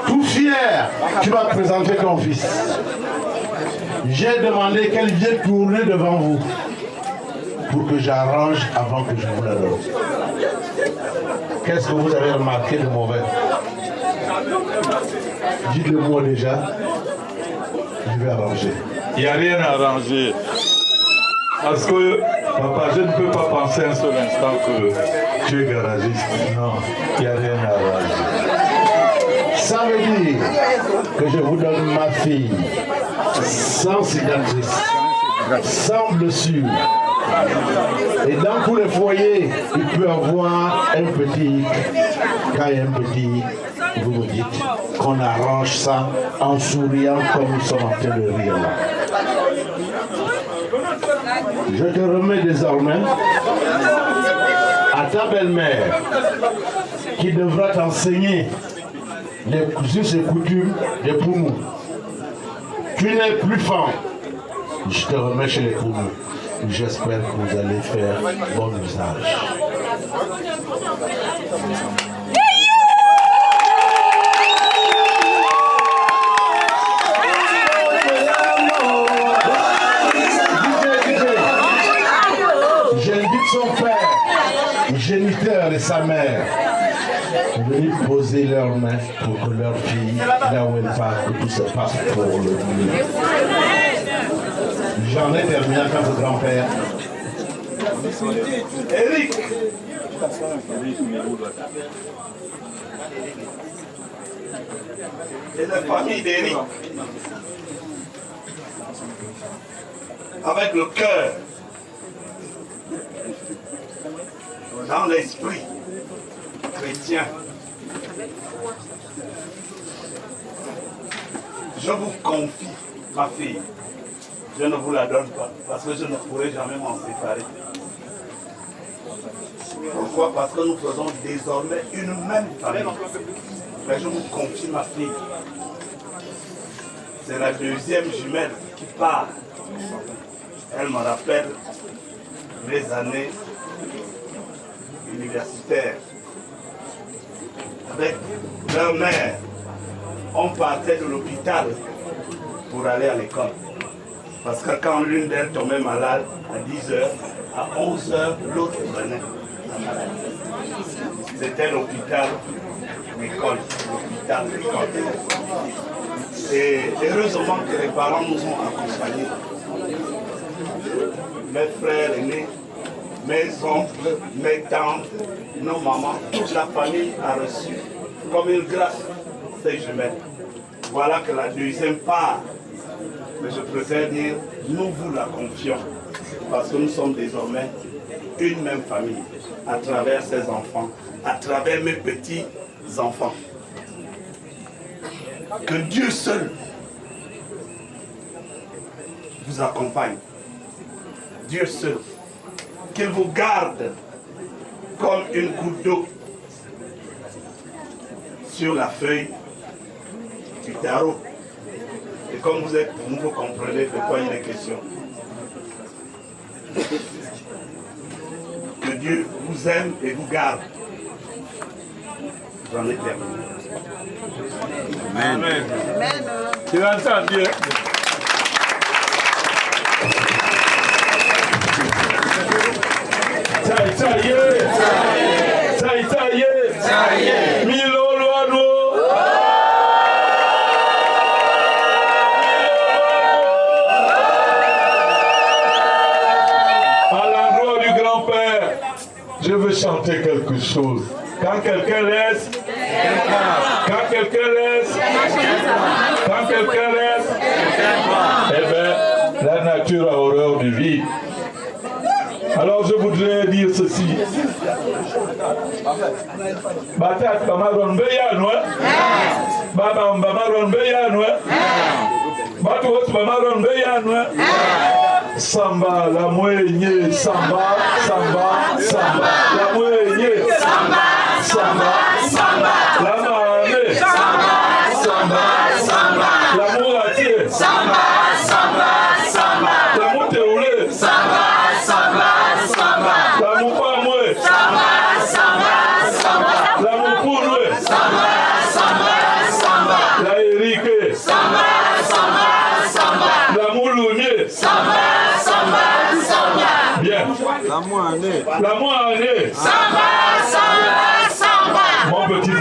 Tout fier, tu vas présenter ton fils. J'ai demandé qu'elle vienne tourner devant vous pour que j'arrange avant que je vous la donne. Qu'est-ce que vous avez remarqué de mauvais? Dites-le moi déjà. Je vais arranger. Il n'y a rien à arranger. Parce que, papa, je ne peux pas penser un seul instant que tu es garagiste. Non, il n'y a rien à arranger. Ça veut dire que je vous donne ma fille sans cicatrice, sans blessure. Et dans tous les foyers, il peut y avoir un petit. Quand il y a un petit, vous me dites qu'on arrange ça en souriant comme nous sommes en train de rire là. Je te remets désormais à ta belle-mère qui devra t'enseigner les us et coutumes des Poumous. Tu n'es plus femme. Je te remets chez les Poumous. J'espère que vous allez faire bon usage. J'invite son père, le géniteur et sa mère, venir poser leurs mains pour que leur fille, là où elle part, que tout se passe pour le mieux. J'en ai terminé avec votre grand-père. Eric. Et la famille d'Eric, avec le cœur, dans l'esprit chrétien, je vous confie ma fille. Je ne vous la donne pas, parce que je ne pourrai jamais m'en séparer. Pourquoi? Parce que nous faisons désormais une même famille. Mais je vous confie ma fille. C'est la deuxième jumelle qui part. Elle me rappelle mes années universitaires. Avec leur mère, on partait de l'hôpital pour aller à l'école. Parce que quand l'une d'elles tombait malade à 10h, à 11h, l'autre venait la maladie. C'était l'hôpital, l'école, l'hôpital, l'école. Et heureusement que les parents nous ont accompagnés. Mes frères aînés, mes oncles, mes tantes, nos mamans, toute la famille a reçu comme une grâce ces jumelles. Voilà que la deuxième part. Mais je préfère dire, nous vous la confions, parce que nous sommes désormais une même famille, à travers ces enfants, à travers mes petits-enfants. Que Dieu seul vous accompagne. Dieu seul. Qu'il vous garde comme une goutte d'eau sur la feuille du tarot. Et comme vous êtes, vous comprenez de quoi il est question. Que Dieu vous aime et vous garde. J'en ai terminé. Amen. Amen. Tu l'entends bien. Je veux chanter quelque chose. Quand quelqu'un laisse, quand quelqu'un laisse, eh bien, la nature a horreur du vide. Alors je voudrais dire ceci. Batat bamaron beyanwe. Baba bamaron beyanwe. Batos bamaron beyanwe. Samba la mwenye samba samba samba la mwenye samba samba samba la mane samba samba samba la moitié samba samba samba la moteule samba samba samba la mopamwe samba samba samba la mopunwe samba samba samba la erike samba samba samba la moulumie samba. Bien. La moannée. Samba, samba, samba. Mon petit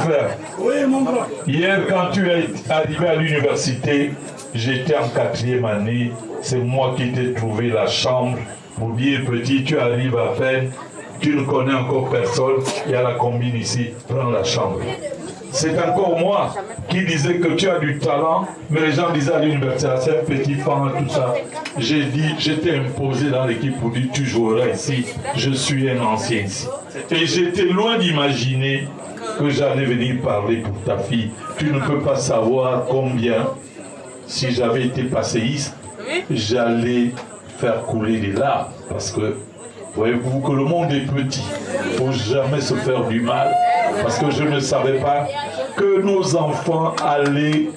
frère. Oui, mon frère. Hier, quand tu es arrivé à l'université, j'étais en 4e année. C'est moi qui t'ai trouvé la chambre. Pour dire petit, tu arrives à peine. Tu ne connais encore personne. Il y a la combine ici. Prends la chambre. C'est encore moi qui disais que tu as du talent, mais les gens disaient à l'université, c'est un petit fan, tout ça. J'ai dit, j'étais imposé dans l'équipe pour dire, tu joueras ici, je suis un ancien ici. Et j'étais loin d'imaginer que j'allais venir parler pour ta fille. Tu ne peux pas savoir combien, si j'avais été passéiste, j'allais faire couler des larmes. Parce que, voyez-vous que le monde est petit, il ne faut jamais se faire du mal. Parce que je ne savais pas que nos enfants allaient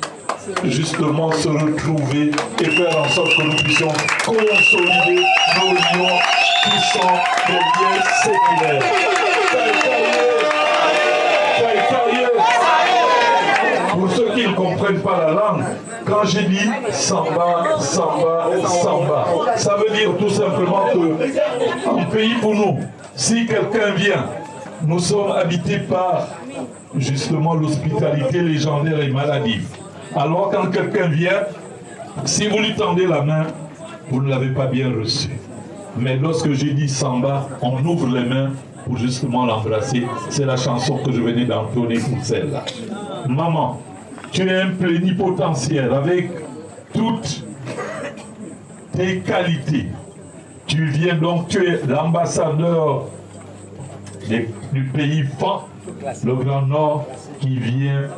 justement se retrouver et faire en sorte que nous puissions consolider nos lions qui sont des liens séculaires. Pour ceux qui ne comprennent pas la langue, quand j'ai dit samba, samba, samba, ça veut dire tout simplement que un pays pour nous, si quelqu'un vient, nous sommes habités par justement l'hospitalité légendaire et maladive. Alors quand quelqu'un vient, si vous lui tendez la main, vous ne l'avez pas bien reçu. Mais lorsque j'ai dit samba, on ouvre les mains pour justement l'embrasser. C'est la chanson que je venais d'entonner pour celle-là. Maman, tu es un plénipotentiaire avec toutes tes qualités. Tu viens donc, tu es l'ambassadeur du pays fan, le Grand Nord, qui vient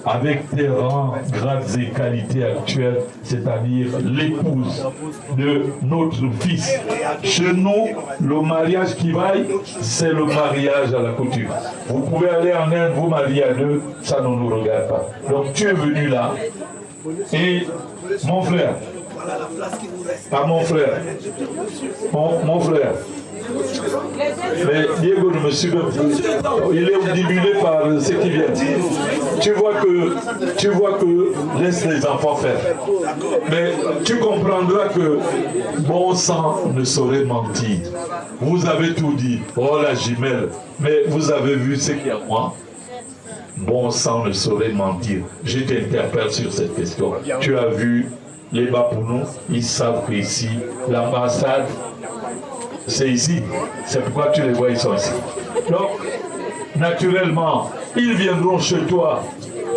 avec tes rangs, grades et qualités actuelles, c'est-à-dire l'épouse de notre fils. Chez nous, le mariage qui vaille, c'est le mariage à la coutume. Vous pouvez aller en Inde, vous marier à deux, ça ne nous regarde pas. Donc tu es venu là, et mon frère, pas mon frère, mon frère, mais Diego ne me suit pas. Il est obnubilé par ce qui vient. Tu vois que laisse les enfants faire. Mais tu comprendras que bon sang ne saurait mentir. Vous avez tout dit. Oh la jumelle. Mais vous avez vu ce qu'il y a moi. Bon sang ne saurait mentir. Je t'interpelle sur cette question. Tu as vu les Bapounou, ils savent qu'ici, l'ambassade, c'est ici. C'est pourquoi tu les vois, ils sont ici. Donc, naturellement, ils viendront chez toi,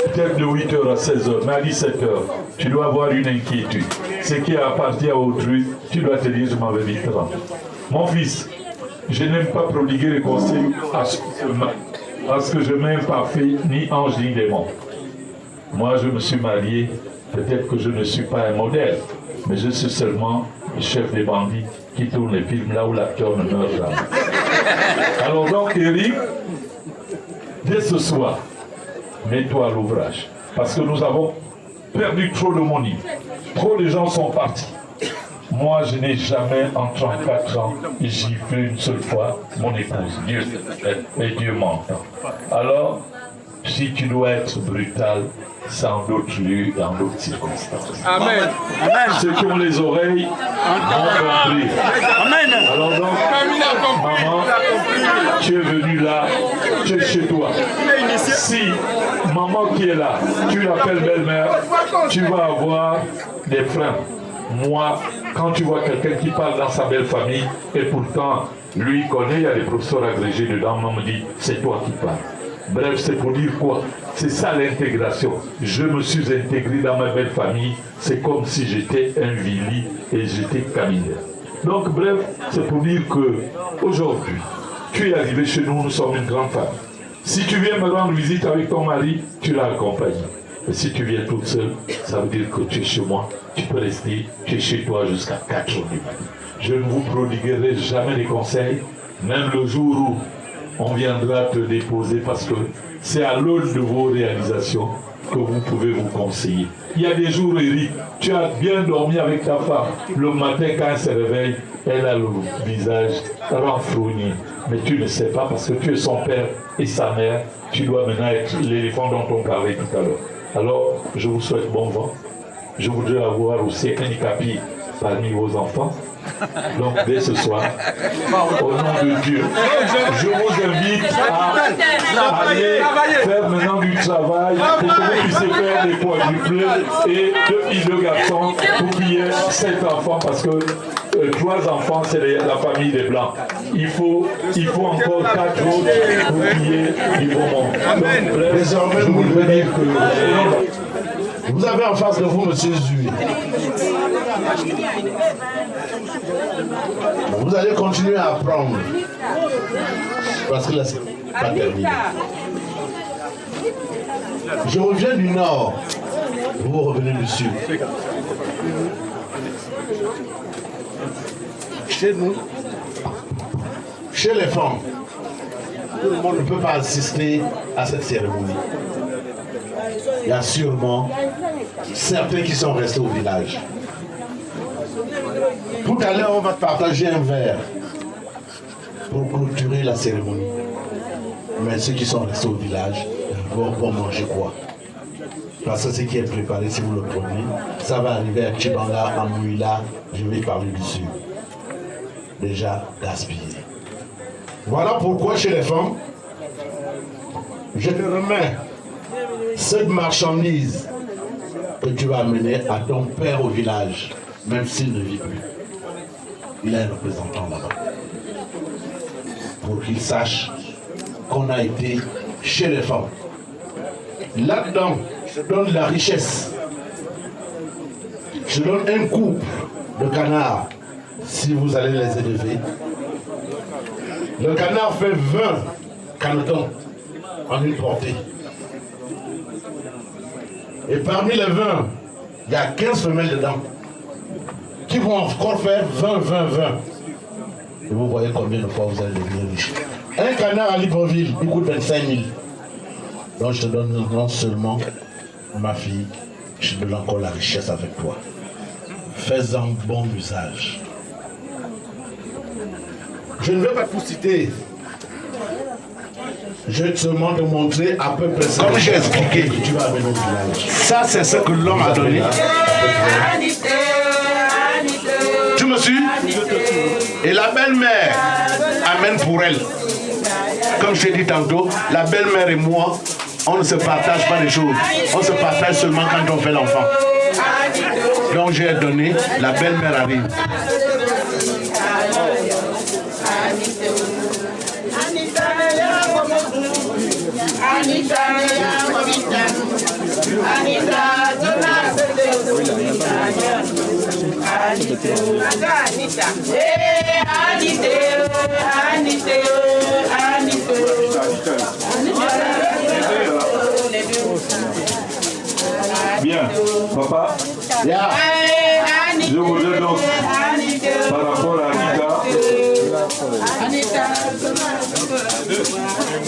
peut-être de 8h à 16h, mais à 17h, tu dois avoir une inquiétude. Ce qui appartient à autrui, tu dois te dire, je m'en vais vite rendre. Mon fils, je n'aime pas prodiguer les conseils parce que je n'aime pas fait ni ange ni démon. Moi, je me suis marié, peut-être que je ne suis pas un modèle, mais je suis seulement le chef des bandits qui tourne les films là où l'acteur ne meurt jamais. Alors donc, Eric, dès ce soir, mets-toi à l'ouvrage. Parce que nous avons perdu trop de money. Trop de gens sont partis. Moi, je n'ai jamais, en 34 ans, giflé une seule fois mon épouse. Dieu, et Dieu m'entend. Alors, Si tu dois être brutal, c'est en d'autres lieux et en d'autres circonstances. Amen. Ceux qui ont les oreilles ont compris. Amen. Alors donc, maman, tu es venue là, tu es chez toi. Si maman qui est là, tu l'appelles belle-mère, tu vas avoir des freins. Moi, quand tu vois quelqu'un qui parle dans sa belle famille, et pourtant, lui connaît, il y a des professeurs agrégés dedans, maman me dit, c'est toi qui parles. Bref, c'est pour dire quoi? C'est ça l'intégration. Je me suis intégré dans ma belle famille. C'est comme si j'étais un Vili et j'étais Camille. Donc bref, c'est pour dire que aujourd'hui, tu es arrivé chez nous, nous sommes une grande famille. Si tu viens me rendre visite avec ton mari, tu l'as accompagné. Mais si tu viens toute seule, ça veut dire que tu es chez moi. Tu peux rester, tu es chez toi jusqu'à 4 jours du matin. Je ne vous prodiguerai jamais des conseils, même le jour où on viendra te déposer, parce que c'est à l'aune de vos réalisations que vous pouvez vous conseiller. Il y a des jours, Eric, tu as bien dormi avec ta femme. Le matin, quand elle se réveille, elle a le visage renfrogné. Mais tu ne sais pas parce que tu es son père et sa mère. Tu dois maintenant être l'éléphant dont on parlait tout à l'heure. Alors, je vous souhaite bon vent. Je voudrais avoir aussi un handicapé parmi vos enfants. Donc dès ce soir, au nom de Dieu, je vous invite à aller faire maintenant du travail pour que vous puissiez faire des quadruplés et 2 filles, 2 garçons pour qu'il y ait 7 enfants parce que 3 enfants c'est la famille des Blancs. Il faut encore 4 autres pour qu'il y ait du bon monde. Désormais, vous voulez dire que vous avez en face de vous M. Zui. Vous allez continuer à apprendre. Parce que là, c'est pas terminé. Je reviens du nord. Vous revenez du sud. Chez nous, chez les femmes, tout le monde ne peut pas assister à cette cérémonie. Il y a sûrement certains qui sont restés au village. Tout à l'heure, on va partager un verre pour clôturer la cérémonie. Mais ceux qui sont restés au village vont manger quoi? Parce que ce qui est préparé, si vous le prenez, ça va arriver à Chibanga, à Mouila, je vais parler du sud. Déjà gaspillé. Voilà pourquoi chez les femmes, je te remets cette marchandise que tu vas amener à ton père au village, même s'il ne vit plus. Il a un représentant là-bas. Pour qu'il sache qu'on a été chez les femmes. Là-dedans, je donne la richesse. Je donne un couple de canards, si vous allez les élever. Le canard fait 20 canetons en une portée. Et parmi les 20, il y a 15 femelles dedans qui vont encore faire 20. Et vous voyez combien de fois vous allez devenir riche. Un canard à Libreville, il coûte 25 000. Donc je te donne non seulement ma fille, je te donne encore la richesse avec toi. Fais-en bon usage. Je ne vais pas tout citer. Je vais seulement te montrer à peu près ça. Comme j'ai expliqué, tu vas amener au village. Ça, c'est ce que l'homme a donné. Tu me suis? Et la belle-mère amène pour elle. Comme je t'ai dit tantôt, la belle-mère et moi, on ne se partage pas les choses. On se partage seulement quand on fait l'enfant. Donc j'ai donné, la belle-mère arrive. Bien, papa. Yeah. Je voudrais donc, par rapport à Anita,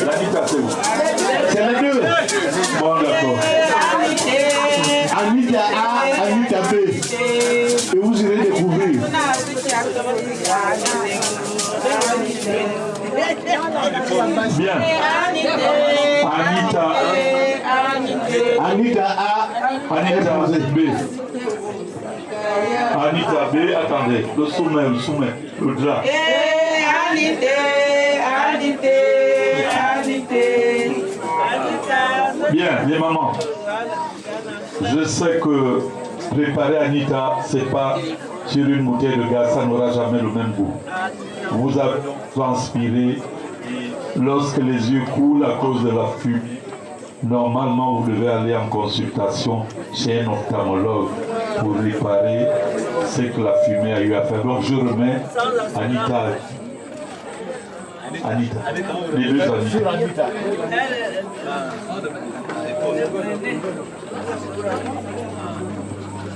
l'Anita c'est où? C'est les deux. Bon, d'accord. Anita A, Anita B. Et vous irez découvrir. Bien. Anita. Anita A. Anita B. Anita B, attendez, le sommet, le drap. Bien, les mamans. Je sais que préparer Anita, c'est pas sur une bouteille de gaz, ça n'aura jamais le même goût. Vous avez transpiré. Lorsque les yeux coulent à cause de la fumée, normalement vous devez aller en consultation chez un ophtalmologue pour réparer ce que la fumée a eu à faire. Donc je remets Anita. Les deux Anita.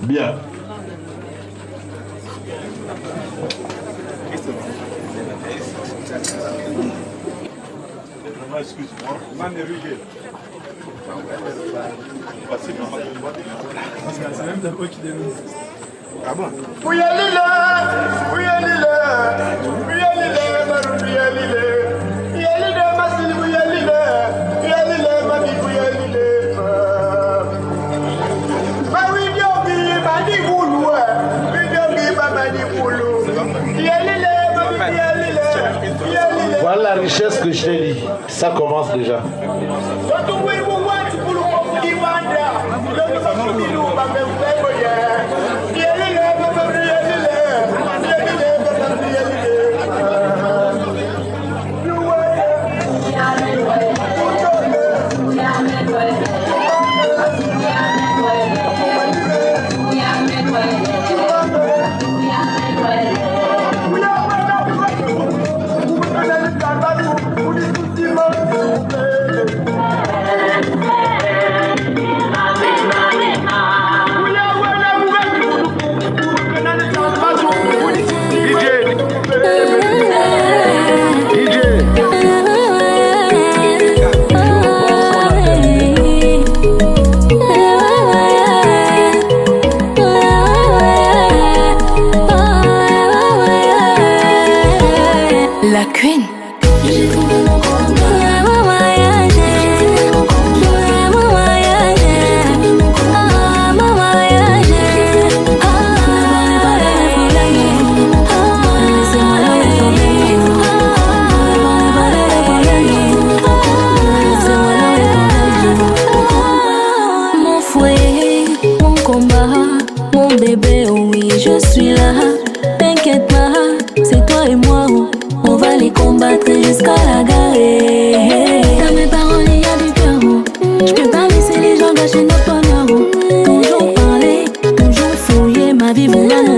Bien. Excuse-moi, c'est même d'abord qui dénonce. Ah bon? Voilà la richesse que je t'ai dit. Ça commence déjà. La Queen. Mon foyer, mon combat, mon bébé, oui, je suis là. T'inquiète pas, c'est toi et moi. On va les combattre jusqu'à la gare. Dans mes paroles, il y a du cœur. Je peux pas laisser les gens gâcher notre bonheur. Toujours parler, toujours fouiller ma vie, vous la